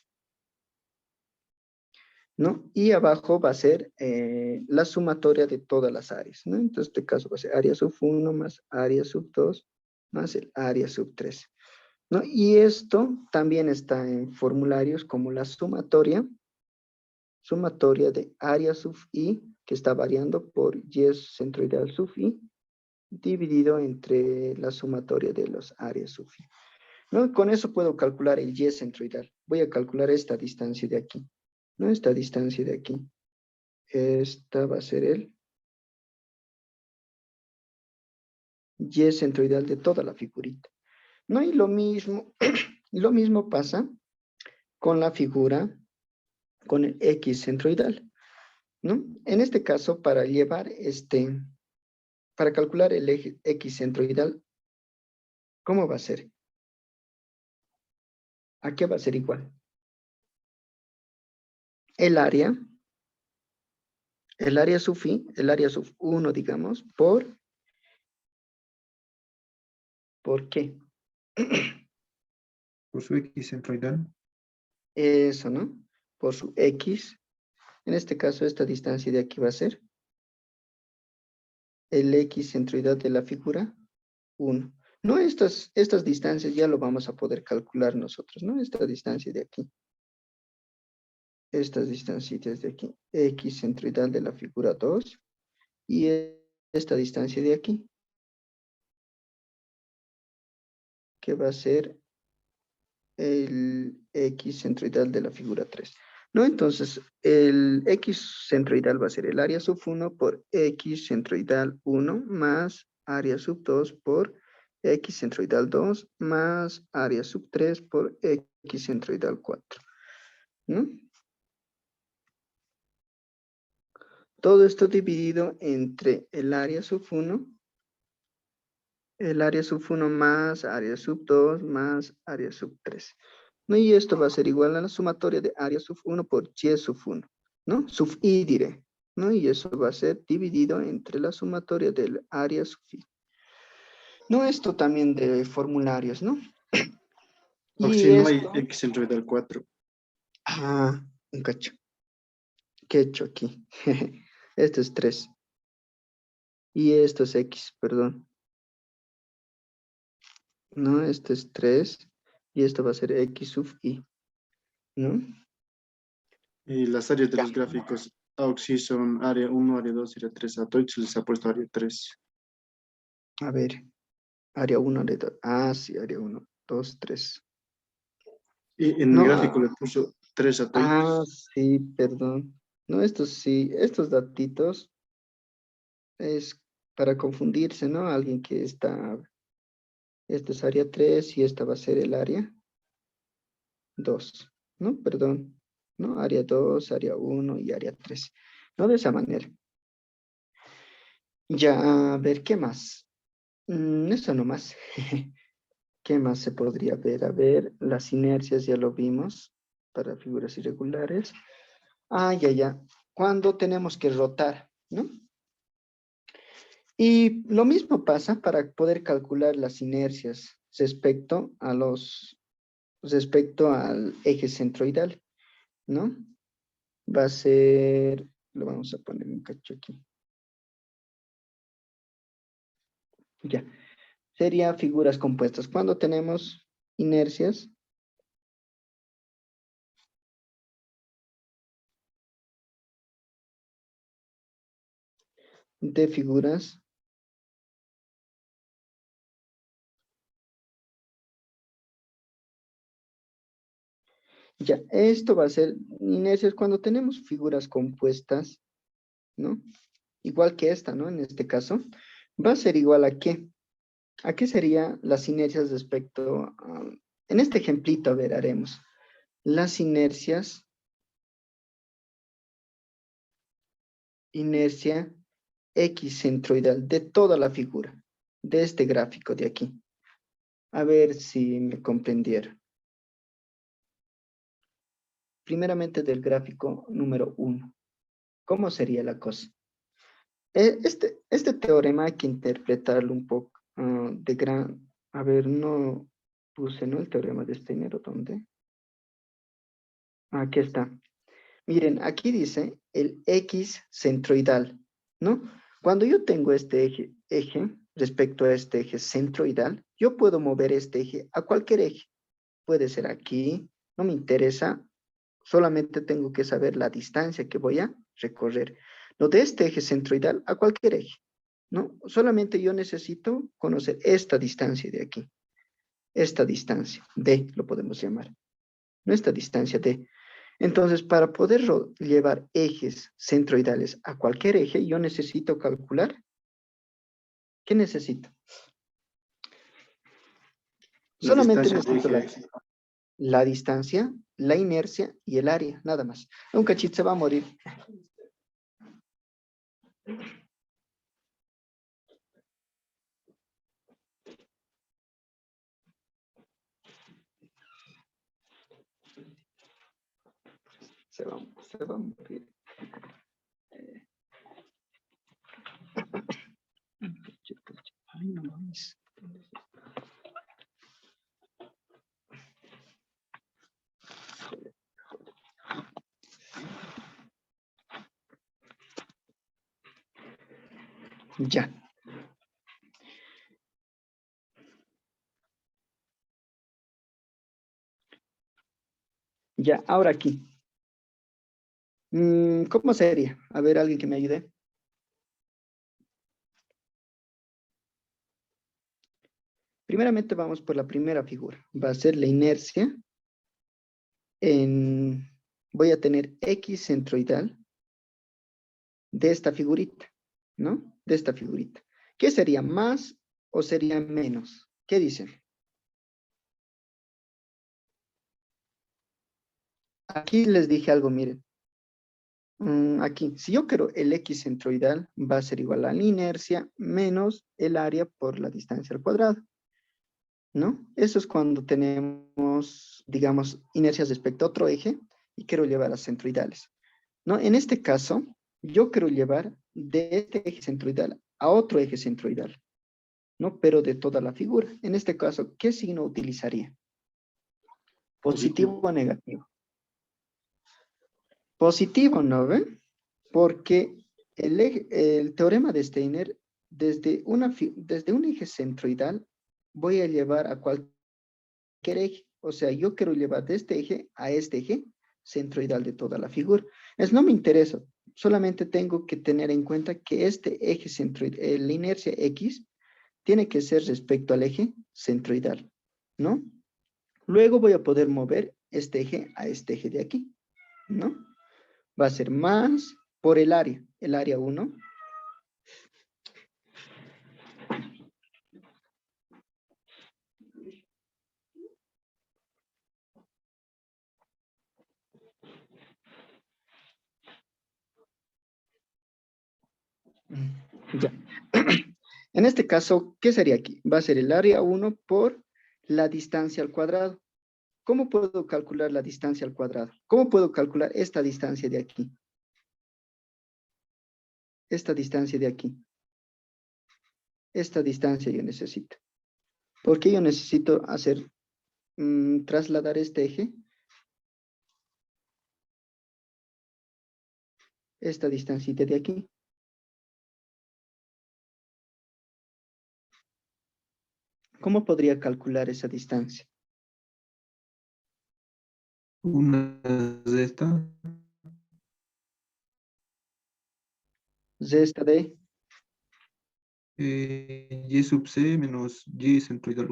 ¿no? Y abajo va a ser la sumatoria de todas las áreas, ¿no? Entonces, este caso va a ser área sub 1 más área sub 2 más el área sub 3, ¿no? Y esto también está en formularios como la sumatoria de área sub i, que está variando por Y centroidal sub i, dividido entre la sumatoria de los áreas sub i. ¿No? Con eso puedo calcular el Y centroidal. Voy a calcular esta distancia de aquí, ¿no? Esta distancia de aquí. Esta va a ser el Y centroidal de toda la figurita, ¿no? Y lo mismo, lo mismo pasa con la figura, con el X centroidal, ¿no? En este caso, para calcular el eje X centroidal, ¿cómo va a ser? ¿A qué va a ser igual? El área, sub i, el área sub 1, digamos, ¿por qué? Por su X centroidal. Eso, ¿no? Por su X. En este caso, esta distancia de aquí va a ser el X centroidal de la figura 1. No, estas distancias ya lo vamos a poder calcular nosotros, ¿no? Esta distancia de aquí. estas distancias de aquí, X centroidal de la figura 2 y esta distancia de aquí, que va a ser el X centroidal de la figura 3. ¿No? Entonces, el X centroidal va a ser el área sub 1 por X centroidal 1 más área sub 2 por X centroidal 2 más área sub 3 por X centroidal 4. ¿No? Todo esto dividido entre el área sub 1, el área sub 1 más área sub 2 más área sub 3. ¿No? Y esto va a ser igual a la sumatoria de área sub 1 por y sub 1, ¿no? Sub i diré, ¿no? Y eso va a ser dividido entre la sumatoria del área sub i. No, esto también de formularios, ¿no? O Y si no hay esto, X centroidal 4. un cacho. ¿Qué he hecho aquí? Esto es 3. Y esto es X, perdón. No, esto es 3. Y esto va a ser X sub i, ¿no? Y las áreas de Ya. los gráficos AUXI son área 1, área 2, área 3. A todos se les ha puesto área 3. A ver, área 1, área 2. Ah, sí, área 1, 2, 3. Y en el No, gráfico le puso 3 a todos. sí, perdón. No, estos sí, estos datitos es para confundirse, ¿no? Alguien que está, esta es área 3 y esta va a ser el área 2, ¿no? Perdón, ¿no? Área 2, área 1 y área 3. No de esa manera. Ya, a ver, ¿qué más? Eso nomás. ¿Qué más se podría ver? A ver, las inercias ya lo vimos para figuras irregulares. Ya. Cuando tenemos que rotar, ¿no? Y lo mismo pasa para poder calcular las inercias respecto al eje centroidal, ¿no? Va a ser, lo vamos a poner un cacho aquí. Ya, sería figuras compuestas. Cuando tenemos inercias de figuras, ya, esto va a ser inercias cuando tenemos figuras compuestas, ¿no? Igual que esta, ¿no? En este caso, va a ser igual a qué. ¿A qué serían las inercias respecto a... En este ejemplito, a ver, haremos las inercia X centroidal de toda la figura, de este gráfico de aquí. A ver si me comprendieron. Primeramente del gráfico número 1. ¿Cómo sería la cosa? Este teorema hay que interpretarlo un poco de gran... A ver, no puse, ¿no? El teorema de Steiner, ¿dónde? Aquí está. Miren, aquí dice el X centroidal, ¿no? Cuando yo tengo este eje respecto a este eje centroidal, yo puedo mover este eje a cualquier eje. Puede ser aquí, no me interesa, solamente tengo que saber la distancia que voy a recorrer. Lo de este eje centroidal a cualquier eje, ¿no? Solamente yo necesito conocer esta distancia de aquí, esta distancia, D, lo podemos llamar, ¿no? Esta distancia D. Entonces, para poder llevar ejes centroidales a cualquier eje, yo necesito calcular. ¿Qué necesito? Las Solamente distancias de necesito eje. la distancia, la inercia y el área, nada más. Un cachito se va a morir. Se va a morir. Ay, no mames. Ya. Ya, ahora aquí. ¿Cómo sería? A ver, alguien que me ayude. Primeramente vamos por la primera figura. Va a ser la inercia en... Voy a tener X centroidal de esta figurita, ¿no? De esta figurita. ¿Qué sería más o sería menos? ¿Qué dicen? Aquí les dije algo, miren. Aquí, si yo quiero el X centroidal, va a ser igual a la inercia menos el área por la distancia al cuadrado, ¿no? Eso es cuando tenemos, digamos, inercias respecto a otro eje y quiero llevar a centroidales, ¿no? En este caso, yo quiero llevar de este eje centroidal a otro eje centroidal, ¿no? Pero de toda la figura. En este caso, ¿qué signo utilizaría? ¿Positivo o negativo? Positivo, ¿no ve? Porque el teorema de Steiner, desde un eje centroidal, voy a llevar a cualquier eje. O sea, yo quiero llevar de este eje a este eje centroidal de toda la figura. No me interesa, solamente tengo que tener en cuenta que este eje centroidal, la inercia X, tiene que ser respecto al eje centroidal, ¿no? Luego voy a poder mover este eje a este eje de aquí, ¿no? Va a ser más por el área 1. Ya. En este caso, ¿qué sería aquí? Va a ser el área 1 por la distancia al cuadrado. ¿Cómo puedo calcular la distancia al cuadrado? ¿Cómo puedo calcular esta distancia de aquí? Esta distancia de aquí. Esta distancia yo necesito. ¿Por qué yo necesito hacer, trasladar este eje? Esta distancia de aquí. ¿Cómo podría calcular esa distancia? Una de esta, Z esta de... y sub c menos y centroidal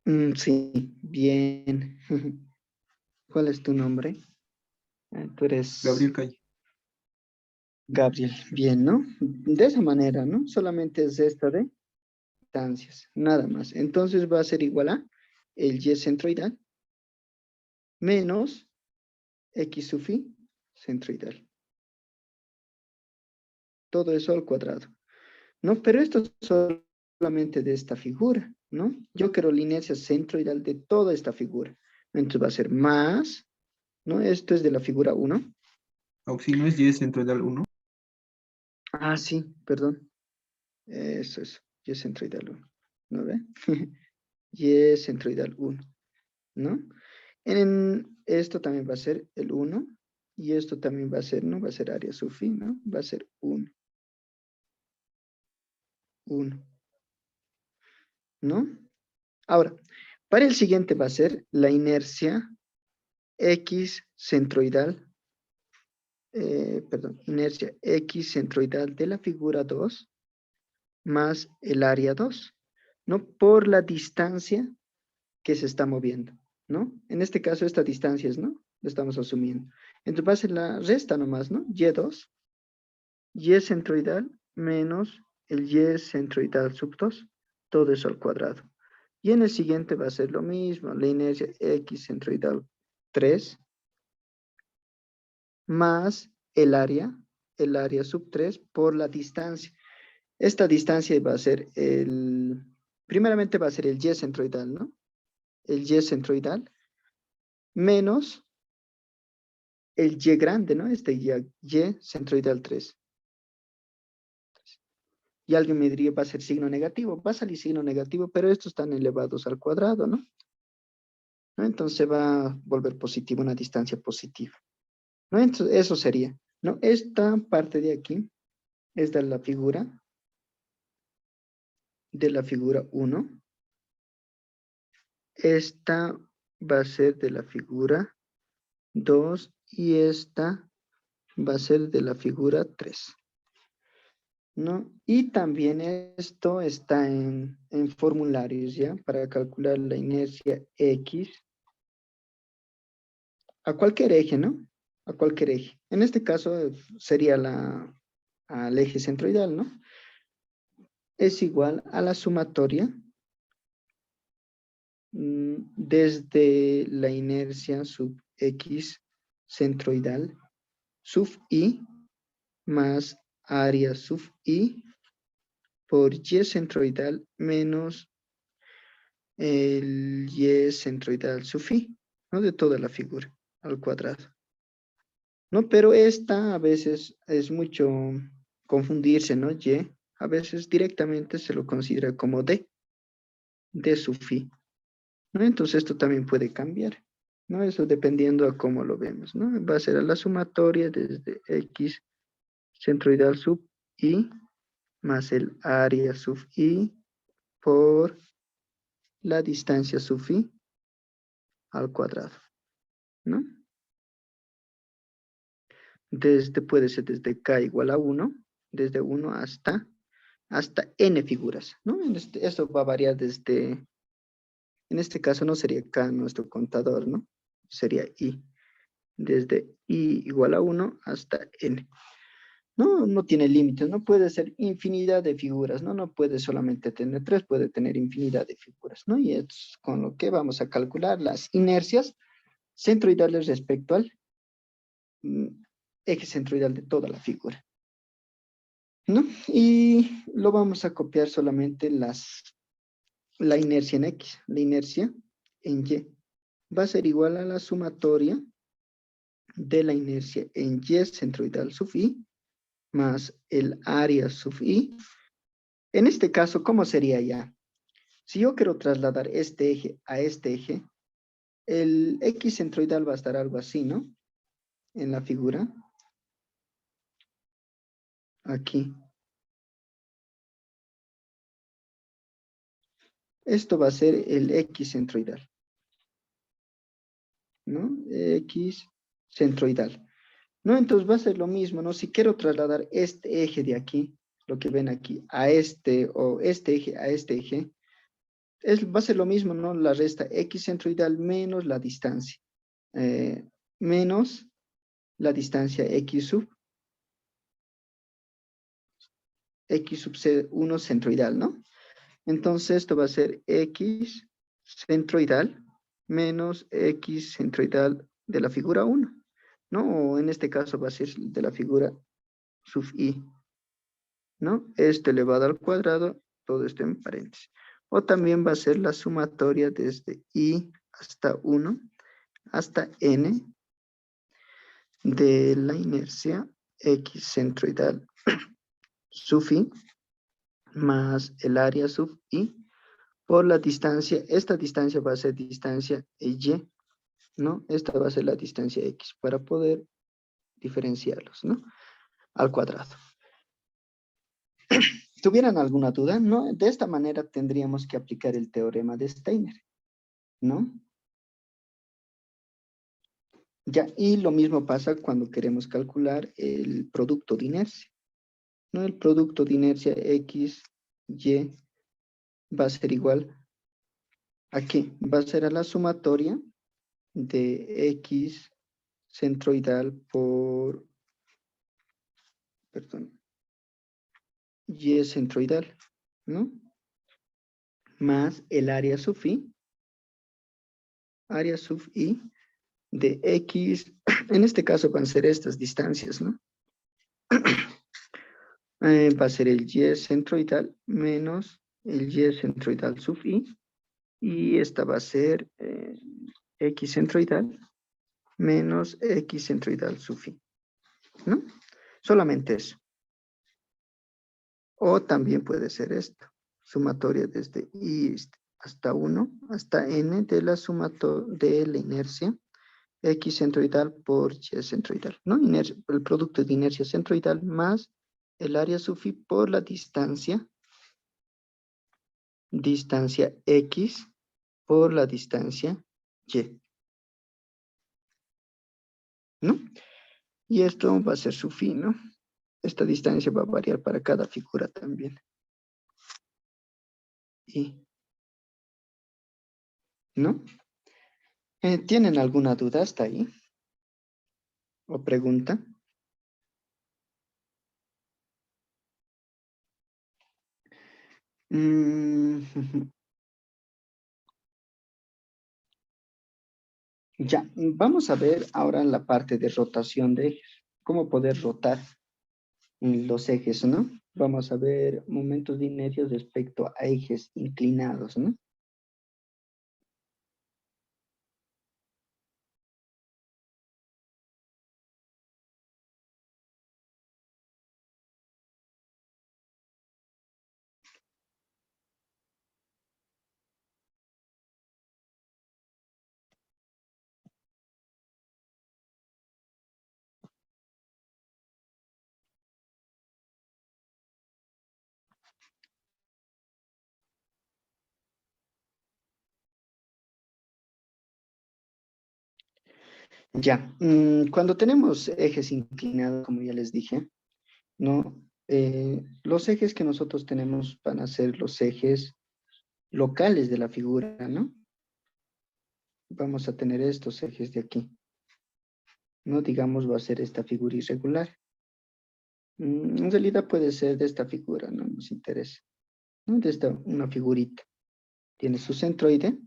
1. Sí, bien. ¿Cuál es tu nombre? Tú eres Gabriel Calle. Gabriel. Bien, ¿no? De esa manera, ¿no? Solamente es esta de distancias, nada más. Entonces va a ser igual a el y centroidal menos x sub i centroidal. Todo eso al cuadrado, ¿no? Pero esto es solamente de esta figura, ¿no? Yo quiero la inercia centroidal de toda esta figura. Entonces va a ser más, ¿no? Esto es de la figura 1. Auxilio es y centroidal 1. Ah, sí, perdón. Eso es. Y centroidal 1. ¿No ve? Y centroidal 1, ¿no? En esto también va a ser el 1. Y esto también va a ser, ¿no? Va a ser área sub i, ¿no? Va a ser 1. 1, ¿no? Ahora, para el siguiente va a ser la inercia X centroidal, perdón, inercia X centroidal de la figura 2 más el área 2, ¿no? Por la distancia que se está moviendo, ¿no? En este caso, esta distancia es, ¿no? Lo estamos asumiendo. Entonces va a ser la resta nomás, ¿no? Y2, y centroidal menos el y centroidal sub 2, todo eso al cuadrado. Y en el siguiente va a ser lo mismo, la inercia X centroidal 3 más el área sub 3 por la distancia. Esta distancia va a ser primeramente va a ser el y centroidal, ¿no? El y centroidal menos el y grande, ¿no? Este y centroidal 3. Y alguien me diría, va a ser signo negativo. Va a salir signo negativo, pero estos están elevados al cuadrado, ¿no? Entonces va a volver positivo, una distancia positiva, ¿no? Entonces, eso sería, ¿no? Esta parte de aquí es de la figura 1. Esta va a ser de la figura 2 y esta va a ser de la figura 3. ¿No? Y también esto está en formularios, ¿ya? Para calcular la inercia X a cualquier eje, ¿no? A cualquier eje. En este caso sería al eje centroidal, ¿no? Es igual a la sumatoria desde la inercia sub X centroidal sub I más área sub I por Y centroidal menos el Y centroidal sub I, ¿no? De toda la figura al cuadrado. ¿No? Pero esta a veces es mucho confundirse, ¿no? Y a veces directamente se lo considera como D sub I, ¿no? Entonces esto también puede cambiar, ¿no? Eso dependiendo a cómo lo vemos, ¿no? Va a ser a la sumatoria desde X centroidal sub I más el área sub I por la distancia sub I al cuadrado, ¿no? Puede ser desde K igual a 1, desde 1 hasta N figuras, ¿no? Esto va a variar en este caso no sería K nuestro contador, ¿no? Sería I, desde I igual a 1 hasta N. No tiene límites, no puede ser infinidad de figuras, ¿no? No puede solamente tener 3, puede tener infinidad de figuras, ¿no? Y es con lo que vamos a calcular las inercias centroidales respecto al eje centroidal de toda la figura, ¿no? Y lo vamos a copiar solamente la inercia en X, la inercia en Y. Va a ser igual a la sumatoria de la inercia en Y centroidal sub I más el área sub I. En este caso, ¿cómo sería ya? Si yo quiero trasladar este eje a este eje, el X centroidal va a estar algo así, ¿no? En la figura. Aquí. Esto va a ser el X centroidal, ¿no? X centroidal, ¿no? Entonces va a ser lo mismo, ¿no? Si quiero trasladar este eje de aquí, lo que ven aquí, a este, o este eje a este eje, va a ser lo mismo, ¿no? La resta X centroidal menos la distancia, menos la distancia X sub C1 centroidal, ¿no? Entonces esto va a ser X centroidal menos X centroidal de la figura 1, ¿no? O en este caso va a ser de la figura sub I, ¿no? Esto elevado al cuadrado, todo esto en paréntesis. O también va a ser la sumatoria desde I hasta 1 hasta N de la inercia X centroidal sub I más el área sub I por la distancia. Esta distancia va a ser distancia Y, ¿no? Esta va a ser la distancia X para poder diferenciarlos, ¿no? Al cuadrado. ¿Tuvieran alguna duda? ¿No? De esta manera tendríamos que aplicar el teorema de Steiner, ¿no? Ya, y lo mismo pasa cuando queremos calcular el producto de inercia, ¿no? El producto de inercia X, Y va a ser igual a ¿qué? Va a ser a la sumatoria de X centroidal por, perdón, Y centroidal, ¿no? Más el área sub I de X, en este caso van a ser estas distancias, ¿no? Va a ser el Y centroidal menos el Y centroidal sub I, y esta va a ser X centroidal menos X centroidal sub I, ¿no? Solamente eso. O también puede ser esto, sumatoria desde I hasta 1 hasta N de la de la inercia X centroidal por Y centroidal, ¿no? El producto de inercia centroidal más el área sub I por la distancia X por la distancia Y, ¿no? Y esto va a ser su phi, ¿no? Esta distancia va a variar para cada figura también. Y, ¿no? ¿Tienen alguna duda hasta ahí? ¿O pregunta? Mm, ya, vamos a ver ahora la parte de rotación de ejes. Cómo poder rotar los ejes, ¿no? Vamos a ver momentos de inercia respecto a ejes inclinados, ¿no? Ya, cuando tenemos ejes inclinados, como ya les dije, ¿no? Los ejes que nosotros tenemos van a ser los ejes locales de la figura, ¿no? Vamos a tener estos ejes de aquí, ¿no? Digamos, va a ser esta figura irregular. En realidad puede ser de esta figura, no nos interesa, ¿no? De esta, una figurita. Tiene su centroide.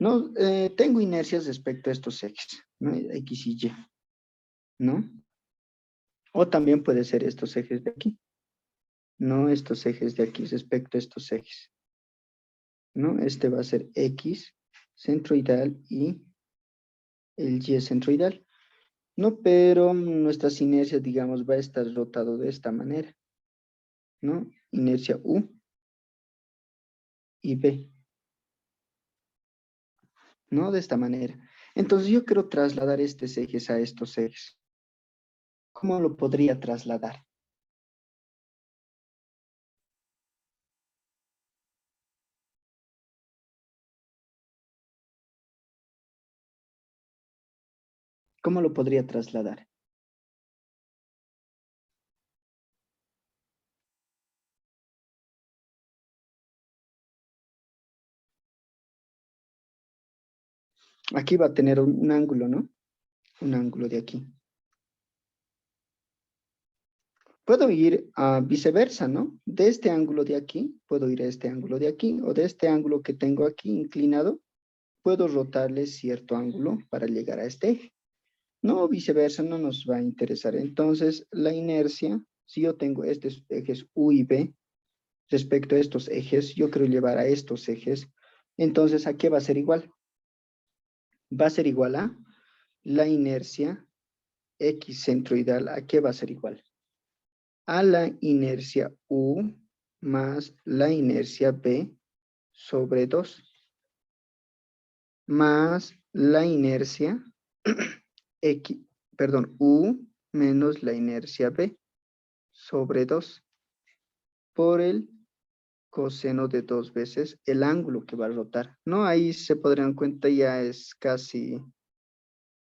No, tengo inercias respecto a estos ejes, ¿no? X y Y, ¿no? O también puede ser estos ejes de aquí, no estos ejes de aquí respecto a estos ejes, ¿no? Este va a ser X centroidal y el Y centroidal, ¿no? Pero nuestras inercias, digamos, va a estar rotado de esta manera, ¿no? Inercia U y B, ¿no? De esta manera. Entonces yo quiero trasladar estos ejes a estos ejes. ¿Cómo lo podría trasladar? ¿Cómo lo podría trasladar? Aquí va a tener un ángulo, ¿no? Un ángulo de aquí. Puedo ir a viceversa, ¿no? De este ángulo de aquí, puedo ir a este ángulo de aquí, o de este ángulo que tengo aquí inclinado, puedo rotarle cierto ángulo para llegar a este eje. No, viceversa, no nos va a interesar. Entonces, la inercia, si yo tengo estos ejes U y B, respecto a estos ejes, yo quiero llevar a estos ejes, entonces, ¿a qué va a ser igual? Va a ser igual a la inercia X centroidal, ¿a qué va a ser igual? A la inercia U más la inercia B sobre 2, más la inercia X, perdón, U menos la inercia B sobre 2 por el coseno de 2 veces el ángulo que va a rotar. ¿No? Ahí se podrán cuenta ya es casi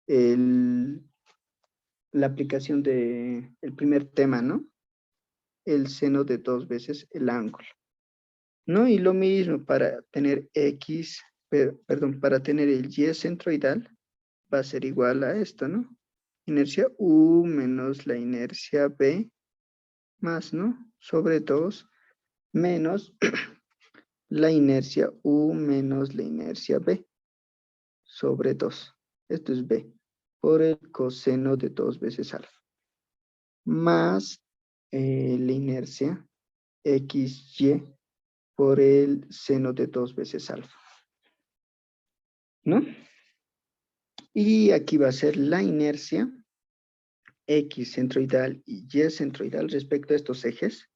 el, la aplicación del primer tema, ¿no? El seno de 2 veces el ángulo. ¿No? Y lo mismo para tener X, perdón, para tener el Y centroidal va a ser igual a esto, ¿no? Inercia U menos la inercia B más, ¿no? Sobre 2 menos la inercia U menos la inercia B sobre 2. Esto es B por el coseno de 2 veces alfa. Más la inercia XY por el seno de 2 veces alfa. ¿No? Y aquí va a ser la inercia X centroidal y Y centroidal respecto a estos ejes,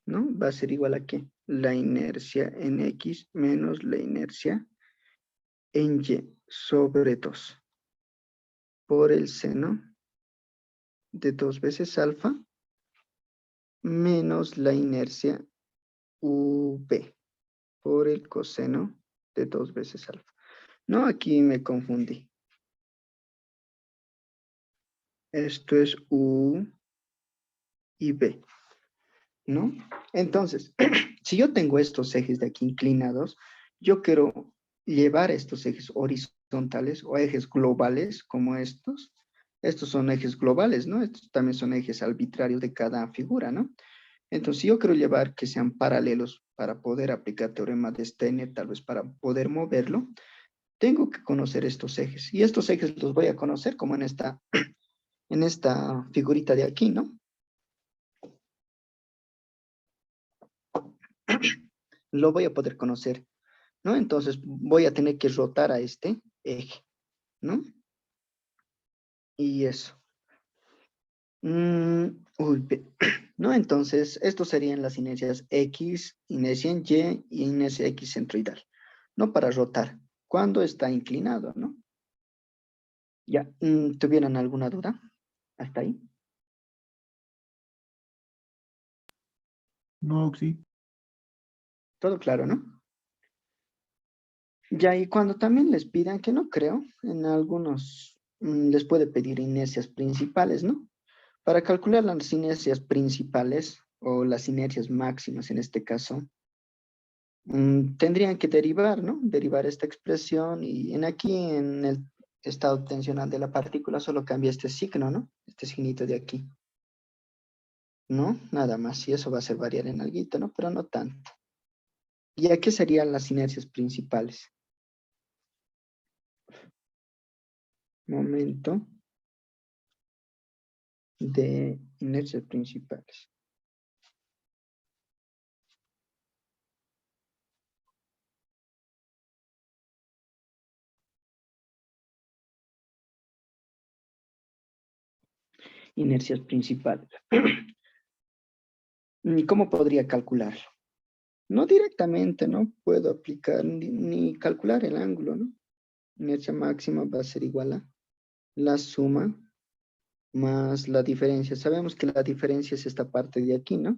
¿no? Va a ser igual a ¿qué? La inercia en X menos la inercia en Y sobre 2 por el seno de 2 veces alfa menos la inercia UB por el coseno de 2 veces alfa. No, aquí me confundí. Esto es U y B, ¿no? Entonces, si yo tengo estos ejes de aquí inclinados, yo quiero llevar estos ejes horizontales o ejes globales como estos. Estos son ejes globales, ¿no? Estos también son ejes arbitrarios de cada figura, ¿no? Entonces, si yo quiero llevar que sean paralelos para poder aplicar teorema de Steiner, tal vez para poder moverlo, tengo que conocer estos ejes. Y estos ejes los voy a conocer como en esta figurita de aquí, ¿no? Lo voy a poder conocer, ¿no? Entonces voy a tener que rotar a este eje, ¿no? Y eso. ¿No? Entonces, estos serían las inercias X, inercia en Y y inercia X centroidal, ¿no? Para rotar, cuando está inclinado, ¿no? Ya, ¿tuvieran alguna duda? ¿Hasta ahí? No, sí. Todo claro, ¿no? Ya, y cuando también les pidan, que no creo, en algunos les puede pedir inercias principales, ¿no? Para calcular las inercias principales o las inercias máximas en este caso, tendrían que derivar, ¿no? Derivar esta expresión y aquí en el estado tensional de la partícula solo cambia este signo, ¿no? Este signito de aquí, ¿no? Nada más, y eso va a hacer variar en alguito, ¿no? Pero no tanto. ¿Y a qué serían las inercias principales? Momento de inercias principales. Inercias principales. ¿Y cómo podría calcularlo? No directamente, no puedo aplicar ni calcular el ángulo, ¿no? Inercia máxima va a ser igual a la suma más la diferencia. Sabemos que la diferencia es esta parte de aquí, ¿no?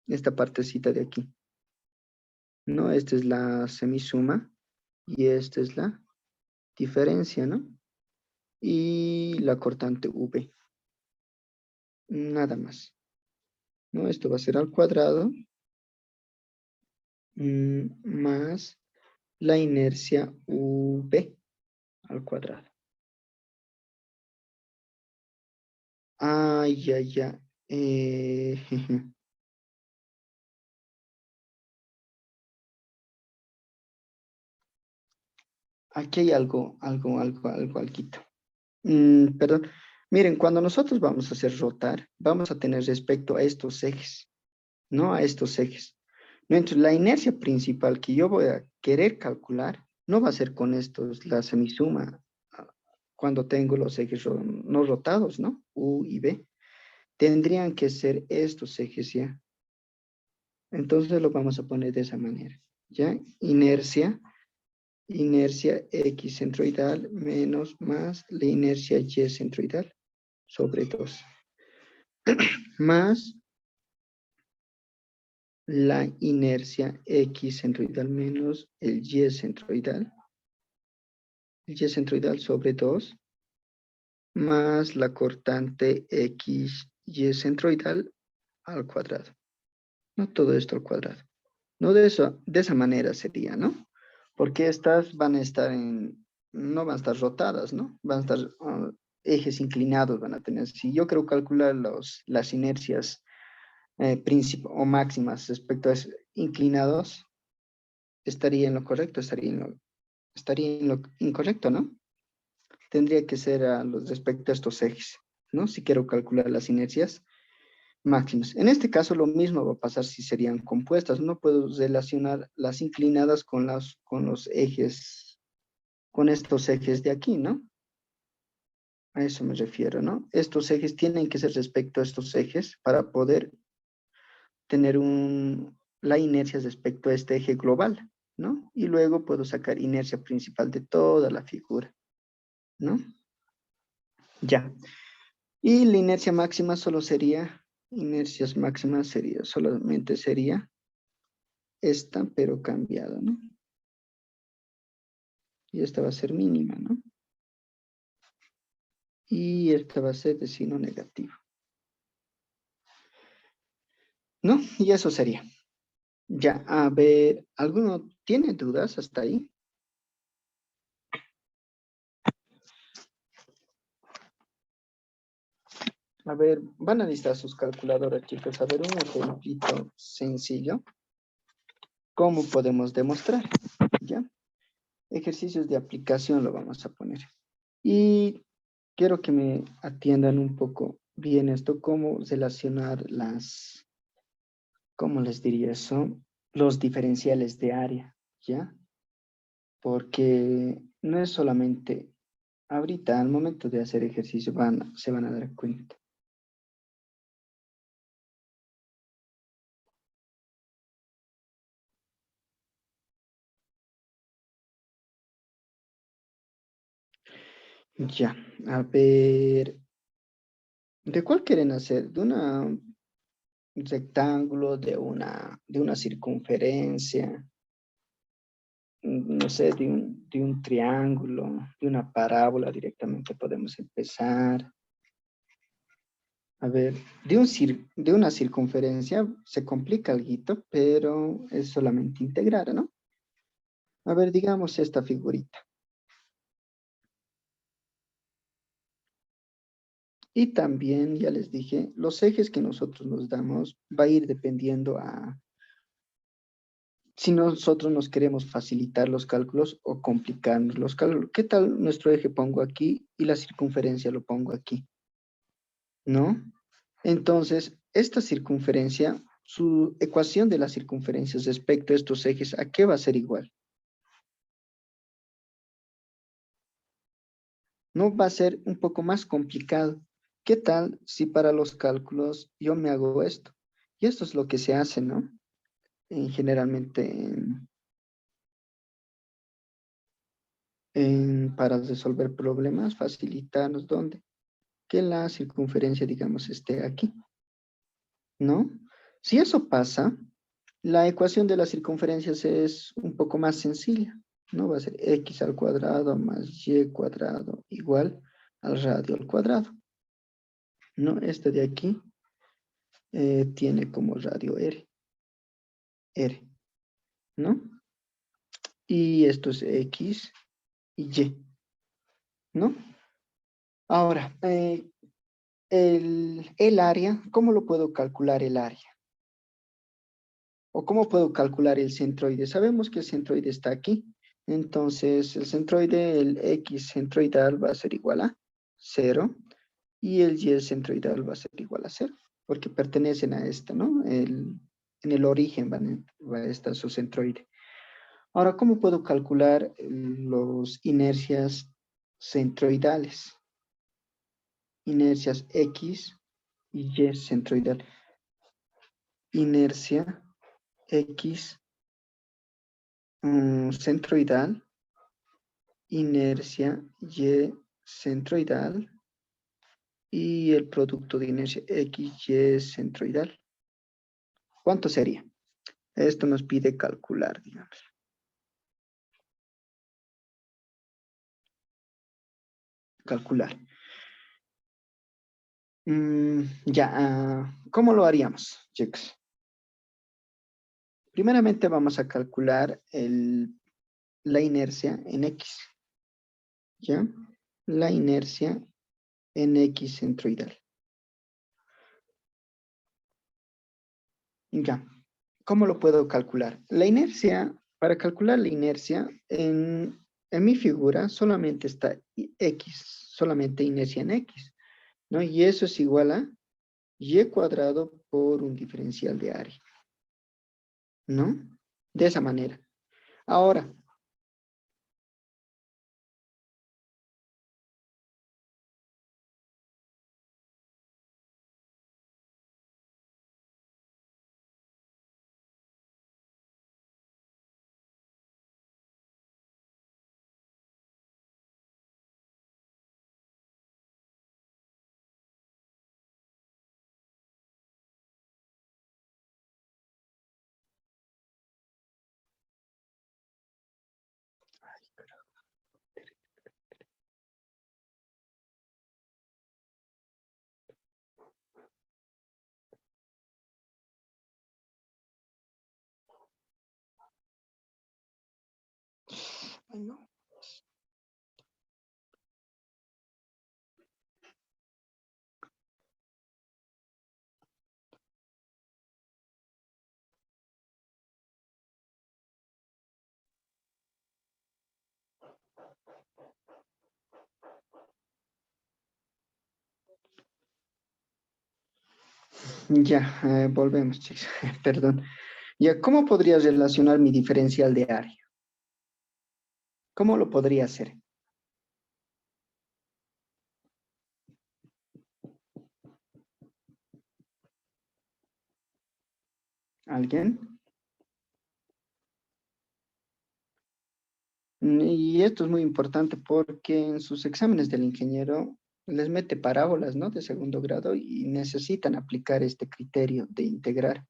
Esta partecita de aquí. ¿No? Esta es la semisuma y esta es la diferencia, ¿no? Y la cortante V. Nada más. ¿No? Esto va a ser al cuadrado más la inercia V al cuadrado. Ah, ya, ya. Aquí hay alguito. Perdón. Miren, cuando nosotros vamos a hacer rotar, vamos a tener respecto a estos ejes, no a estos ejes. ¿No? Entonces, la inercia principal que yo voy a querer calcular no va a ser con estos, la semisuma, cuando tengo los ejes no rotados, ¿no? U y B. Tendrían que ser estos ejes ya. Entonces lo vamos a poner de esa manera, ¿ya? Inercia X centroidal menos más la inercia Y centroidal sobre 2. Más la inercia X centroidal menos el Y centroidal. El Y centroidal sobre 2. Más la cortante X, Y centroidal al cuadrado. No todo esto al cuadrado. No de esa manera sería, ¿no? Porque estas van a estar no van a estar rotadas, ¿no? Van a estar ejes inclinados, van a tener. Si yo quiero calcular las inercias o máximas respecto a inclinados, estaría en lo correcto, estaría en lo incorrecto, ¿no? Tendría que ser respecto a estos ejes, ¿no? Si quiero calcular las inercias máximas. En este caso lo mismo va a pasar si serían compuestas. No puedo relacionar las inclinadas con los ejes, con estos ejes de aquí, ¿no? A eso me refiero, ¿no? Estos ejes tienen que ser respecto a estos ejes para poder tener la inercia respecto a este eje global, ¿no? Y luego puedo sacar inercia principal de toda la figura, ¿no? Ya. Y la inercia máxima solamente sería esta, pero cambiada, ¿no? y esta va a ser mínima, ¿no? Y esta va a ser de signo negativo, ¿no? Y eso sería. Ya, a ver, ¿alguno tiene dudas hasta ahí? A ver, van a necesitar sus calculadoras, chicos. A ver, un ejemplito sencillo. ¿Cómo podemos demostrar? ¿Ya? Ejercicios de aplicación lo vamos a poner. Y quiero que me atiendan un poco bien esto, cómo relacionar ¿cómo les diría eso? Los diferenciales de área, ¿ya? Porque no es solamente ahorita, al momento de hacer ejercicio, se van a dar cuenta. Ya, a ver, ¿de cuál quieren hacer? ¿De un rectángulo, de una circunferencia? No sé, de un triángulo, de una parábola directamente podemos empezar. A ver, de una circunferencia se complica algo, pero es solamente integrar, ¿no? A ver, digamos esta figurita. Y también, ya les dije, los ejes que nosotros nos damos va a ir dependiendo a si nosotros nos queremos facilitar los cálculos o complicarnos los cálculos. ¿Qué tal nuestro eje pongo aquí y la circunferencia lo pongo aquí? ¿No? Entonces, esta circunferencia, su ecuación de la circunferencia respecto a estos ejes, ¿a qué va a ser igual? No va a ser un poco más complicado. ¿Qué tal si para los cálculos yo me hago esto? Y esto es lo que se hace, ¿no? Generalmente para resolver problemas, facilitarnos, ¿dónde? Que la circunferencia, digamos, esté aquí, ¿no? Si eso pasa, la ecuación de las circunferencias es un poco más sencilla, ¿no? Va a ser x al cuadrado más y cuadrado igual al radio al cuadrado, ¿no? Este de aquí tiene como radio r, ¿no? Y esto es x y y, ¿no? Ahora, el área, ¿cómo lo puedo calcular el área? ¿O cómo puedo calcular el centroide? Sabemos que el centroide está aquí. Entonces, el centroide, el X centroidal va a ser igual a 0 y el Y centroidal va a ser igual a 0, porque pertenecen a esta, ¿no? En el origen va a estar su centroide. Ahora, ¿cómo puedo calcular los inercias centroidales? Inercias X y Y centroidal. Inercia X centroidal, inercia Y centroidal y el producto de inercia X, Y centroidal. ¿Cuánto sería? Esto nos pide calcular, digamos. Calcular. Ya, ¿cómo lo haríamos, chicos? Primeramente vamos a calcular la inercia en X, ¿ya? La inercia en X centroidal. Ya, ¿cómo lo puedo calcular? La inercia, para calcular la inercia, en mi figura solamente está X, solamente inercia en X, ¿no? Y eso es igual a Y cuadrado por un diferencial de área, ¿no? De esa manera. Ahora, Ay, no. Ya, volvemos, chicos. Perdón. Ya, ¿cómo podría relacionar mi diferencial de área? ¿Cómo lo podría hacer? ¿Alguien? Y esto es muy importante porque en sus exámenes del ingeniero les mete parábolas, ¿no? De segundo grado y necesitan aplicar este criterio de integrar,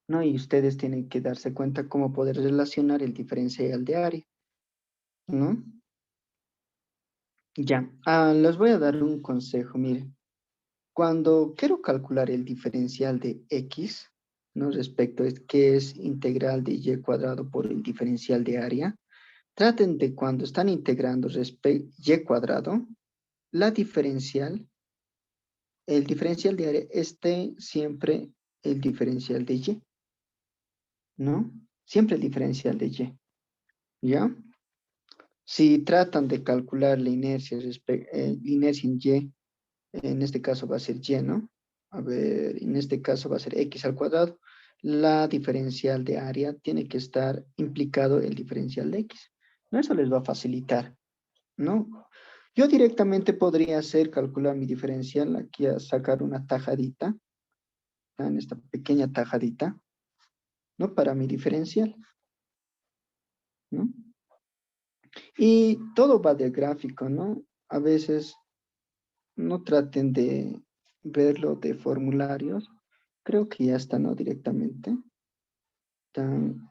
¿no? Y ustedes tienen que darse cuenta cómo poder relacionar el diferencial de área, ¿no? Ya, les voy a dar un consejo, miren. Cuando quiero calcular el diferencial de x, ¿no? Respecto a qué es integral de y cuadrado por el diferencial de área, traten de cuando están integrando y cuadrado, la diferencial, el diferencial de área esté siempre el diferencial de y, ¿no? Siempre el diferencial de y, ¿ya? Si tratan de calcular la inercia, inercia en y, en este caso va a ser y, ¿no? A ver, en este caso va a ser x al cuadrado. La diferencial de área tiene que estar implicado el diferencial de x. ¿No? Eso les va a facilitar, ¿no? Yo directamente podría hacer calcular mi diferencial aquí a sacar una tajadita, en esta pequeña tajadita, ¿no? Para mi diferencial, ¿no? Y todo va de gráfico, ¿no? A veces no traten de verlo de formularios. Creo que ya está, ¿no? Directamente.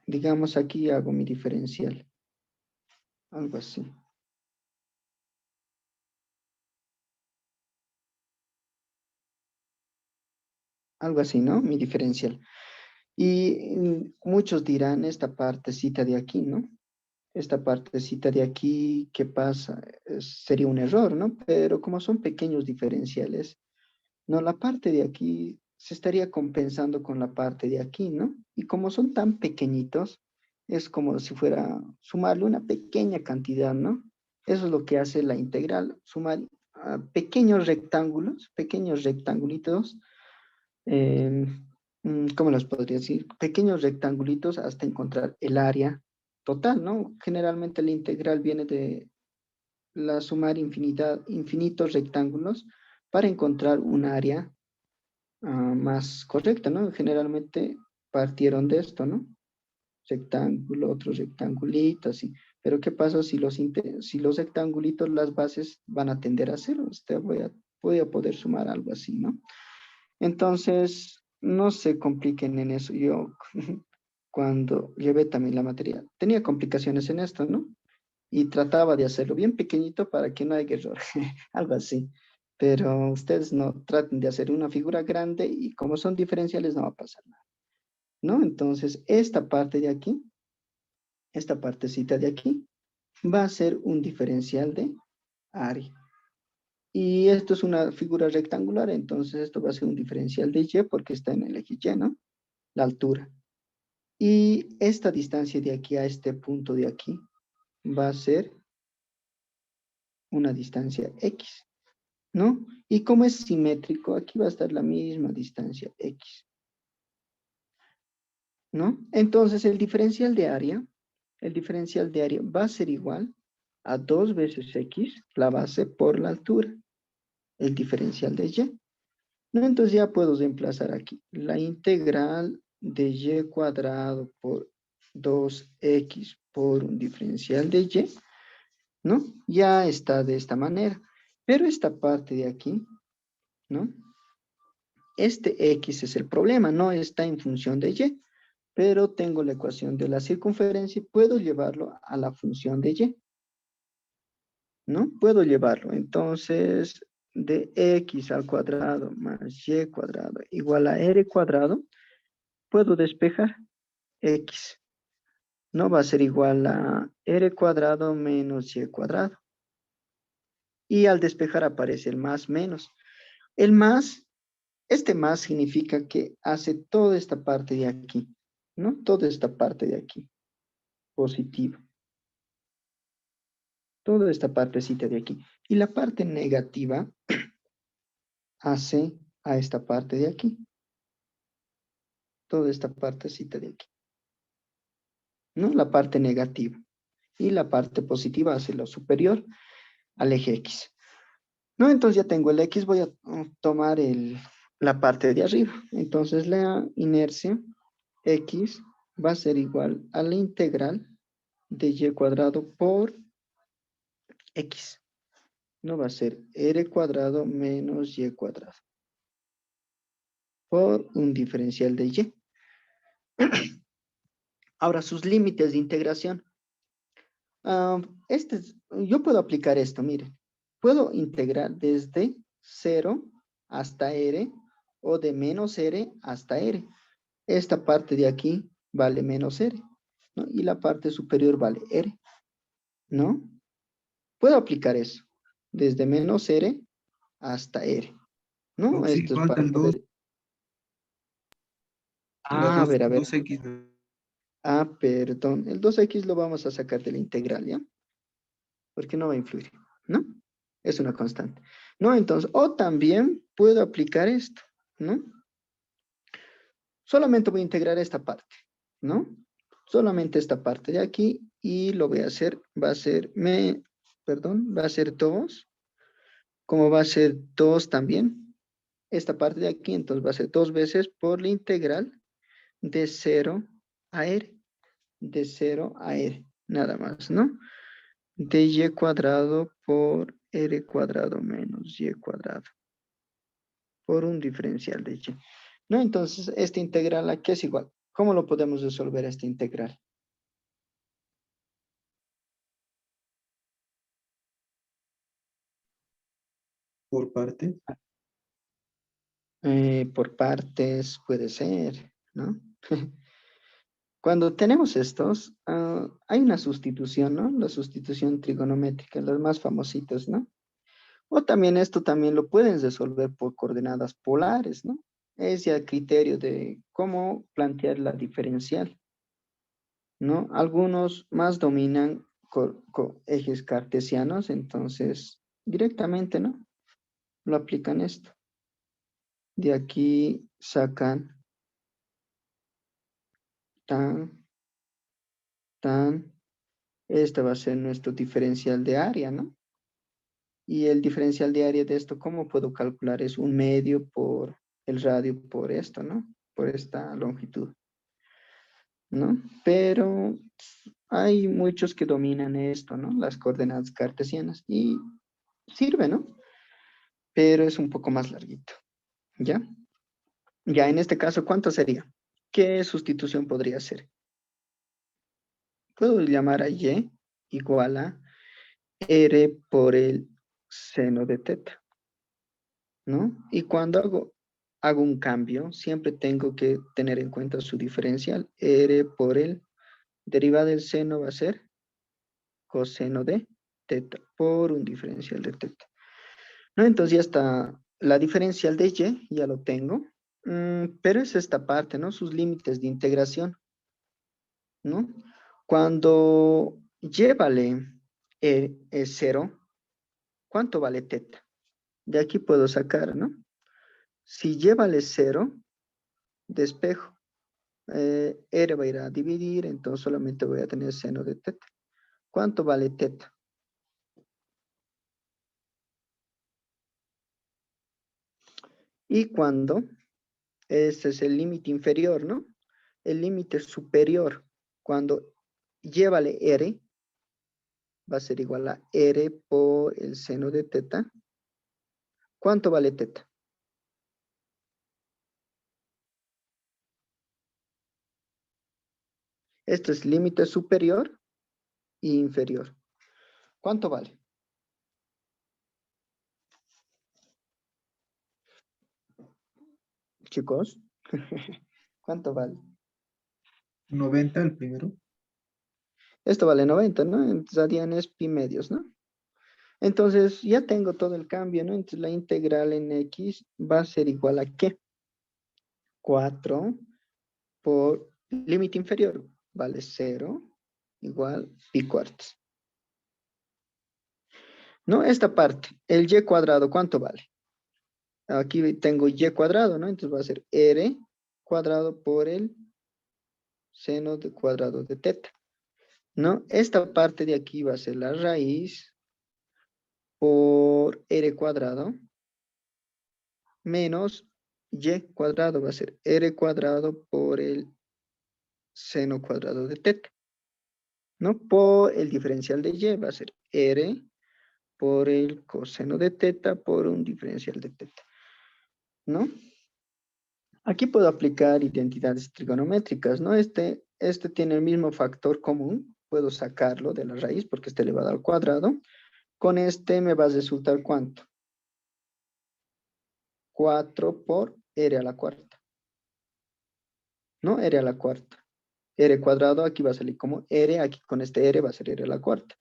Digamos, aquí hago mi diferencial. Algo así. Algo así, ¿no? Mi diferencial. Y muchos dirán esta partecita de aquí, ¿no? Esta partecita de aquí, ¿qué pasa? Sería un error, ¿no? Pero como son pequeños diferenciales, no, la parte de aquí se estaría compensando con la parte de aquí, ¿no? Y como son tan pequeñitos, es como si fuera sumarle una pequeña cantidad, ¿no? Eso es lo que hace la integral, sumar pequeños rectangulitos, eh, ¿cómo los podría decir? Pequeños rectangulitos hasta encontrar el área total, ¿no? Generalmente la integral viene de la sumar infinitos rectángulos para encontrar un área más correcta, ¿no? Generalmente partieron de esto, ¿no? Rectángulo, otro rectangulito, así. Pero ¿qué pasa si si los rectangulitos, las bases van a tender a cero? Voy a poder sumar algo así, ¿no? Entonces, no se compliquen en eso. Yo, cuando llevé también la materia, tenía complicaciones en esto, ¿no? Y trataba de hacerlo bien pequeñito para que no haya error, algo así. Pero ustedes no traten de hacer una figura grande y como son diferenciales no va a pasar nada, ¿no? Entonces, esta parte de aquí, esta partecita de aquí, va a ser un diferencial de área. Y esto es una figura rectangular, entonces esto va a ser un diferencial de y porque está en el eje y, ¿no? La altura. Y esta distancia de aquí a este punto de aquí va a ser una distancia x, ¿no? Y como es simétrico, aquí va a estar la misma distancia x, ¿no? Entonces el diferencial de área va a ser igual a 2 veces x, la base por la altura, el diferencial de y, ¿no? Entonces ya puedo reemplazar aquí la integral de y cuadrado por 2x por un diferencial de y, ¿no? Ya está de esta manera. Pero esta parte de aquí, ¿no? Este x es el problema, no está en función de y, pero tengo la ecuación de la circunferencia y puedo llevarlo a la función de y, ¿no? Puedo llevarlo. Entonces, de x al cuadrado más y cuadrado igual a r cuadrado, puedo despejar x. No va a ser igual a r cuadrado menos y cuadrado. Y al despejar aparece el más menos. El más, este más significa que hace toda esta parte de aquí, ¿no? Toda esta parte de aquí, positiva. Toda esta partecita de aquí. Y la parte negativa hace a esta parte de aquí. Toda esta partecita de aquí, ¿no? La parte negativa. Y la parte positiva hace lo superior al eje X. ¿No? Entonces ya tengo el X, voy a tomar la parte de arriba. Entonces la inercia X va a ser igual a la integral de y cuadrado por X. No va a ser r cuadrado menos y cuadrado por un diferencial de y. Ahora, sus límites de integración. Yo puedo aplicar esto, miren. Puedo integrar desde 0 hasta r o de menos r hasta r. Esta parte de aquí vale menos r, ¿no? Y la parte superior vale r, ¿no? Puedo aplicar eso. Desde menos r hasta r, ¿no? Sí, Esto es falta para el 2, poder... la Ah, a ver. 2x. ¿No? Ah, perdón. El 2x lo vamos a sacar de la integral, ¿ya? Porque no va a influir, ¿no? Es una constante. ¿No? Entonces, o también puedo aplicar esto, ¿no? Solamente voy a integrar esta parte, ¿no? Solamente esta parte de aquí y lo voy a hacer, va a ser, perdón, va a ser 2, como va a ser 2 también, esta parte de aquí, entonces va a ser 2 veces por la integral de 0 a r, de 0 a r, nada más, ¿no? De y cuadrado por r cuadrado menos y cuadrado por un diferencial de y. ¿No? Entonces, esta integral aquí es igual. ¿Cómo lo podemos resolver esta integral? Por parte. Por partes puede ser, ¿no? Cuando tenemos estos, hay una sustitución, ¿no? La sustitución trigonométrica, las más famositas, ¿no? O también esto también lo pueden resolver por coordenadas polares, ¿no? Es ya el criterio de cómo plantear la diferencial, ¿no? Algunos más dominan ejes cartesianos, entonces directamente, ¿no? Lo aplican esto. De aquí sacan tan, tan, este va a ser nuestro diferencial de área, ¿no? Y el diferencial de área de esto, ¿cómo puedo calcular? Es un medio por el radio por esto, ¿no? Por esta longitud, ¿no? Pero hay muchos que dominan esto, ¿no? Las coordenadas cartesianas y sirve, ¿no? Pero es un poco más larguito, ¿ya? Ya en este caso, ¿cuánto sería? ¿Qué sustitución podría ser? Puedo llamar a y igual a r por el seno de teta, ¿no? Y cuando hago un cambio, siempre tengo que tener en cuenta su diferencial. R por el derivada del seno va a ser coseno de teta por un diferencial de teta, ¿no? Entonces ya está la diferencial de y, ya lo tengo. Pero es esta parte, ¿no? Sus límites de integración, ¿no? Cuando y vale es 0, ¿cuánto vale teta? De aquí puedo sacar, ¿no? Si y vale 0, despejo. R va a ir a dividir, entonces solamente voy a tener seno de teta. ¿Cuánto vale teta? Y cuando, este es el límite inferior, ¿no? El límite superior, cuando y vale R, va a ser igual a R por el seno de teta. ¿Cuánto vale teta? Esto es límite superior e inferior. ¿Cuánto vale? Chicos, ¿cuánto vale? 90 el primero. Esto vale 90, ¿no? Entonces radian es pi medios, ¿no? Entonces ya tengo todo el cambio, ¿no? Entonces la integral en x va a ser igual a ¿qué? 4 por límite inferior, vale 0, igual pi cuartos. ¿No? Esta parte, el y cuadrado, ¿cuánto vale? Aquí tengo y cuadrado, ¿no? Entonces va a ser r cuadrado por el seno de cuadrado de teta, ¿no? Esta parte de aquí va a ser la raíz por r cuadrado menos y cuadrado, va a ser r cuadrado por el seno cuadrado de teta, ¿no? Por el diferencial de y va a ser r por el coseno de teta por un diferencial de teta, ¿no? Aquí puedo aplicar identidades trigonométricas, ¿no? Este tiene el mismo factor común, puedo sacarlo de la raíz porque está elevado al cuadrado. Con este me va a resultar ¿cuánto? 4 por r a la cuarta, ¿no? R a la cuarta. R cuadrado aquí va a salir como R, aquí con este R va a ser R a la cuarta.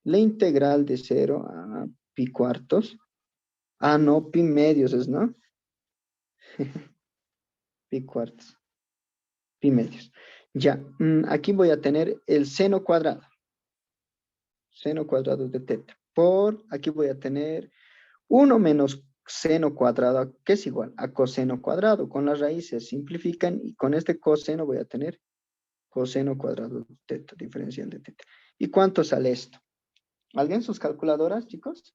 La integral de 0 a pi cuartos. Ah, no, pi medios es, ¿no? Pi cuartos, pi medios. Ya, aquí voy a tener el seno cuadrado. Seno cuadrado de teta. Por, aquí voy a tener 1 menos seno cuadrado, que es igual a coseno cuadrado. Con las raíces simplifican y con este coseno voy a tener coseno cuadrado de teta, diferencial de teta. ¿Y cuánto sale esto? ¿Alguien sus calculadoras, chicos?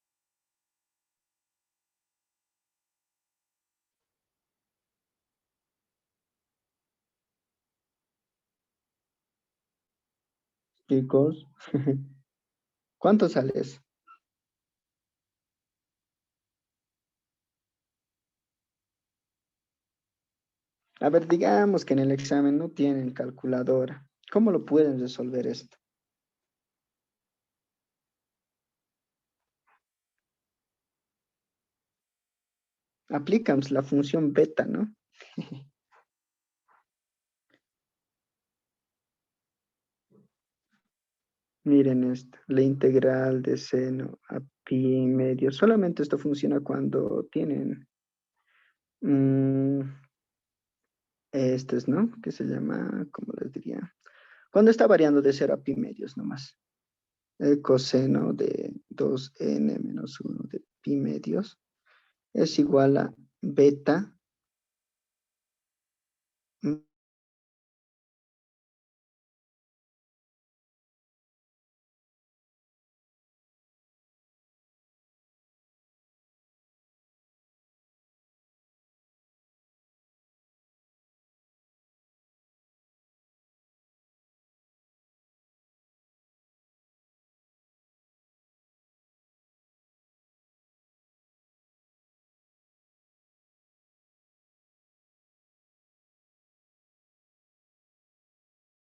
Chicos, ¿cuánto sale eso? A ver, digamos que en el examen no tienen calculadora. ¿Cómo lo pueden resolver esto? Aplicamos la función beta, ¿no? Miren esto, la integral de seno a pi medio. Solamente esto funciona cuando tienen mm, estos, ¿no? Que se llama, ¿cómo les diría? Cuando está variando de 0 a pi medios nomás. El coseno de 2n menos 1 de pi medios es igual a beta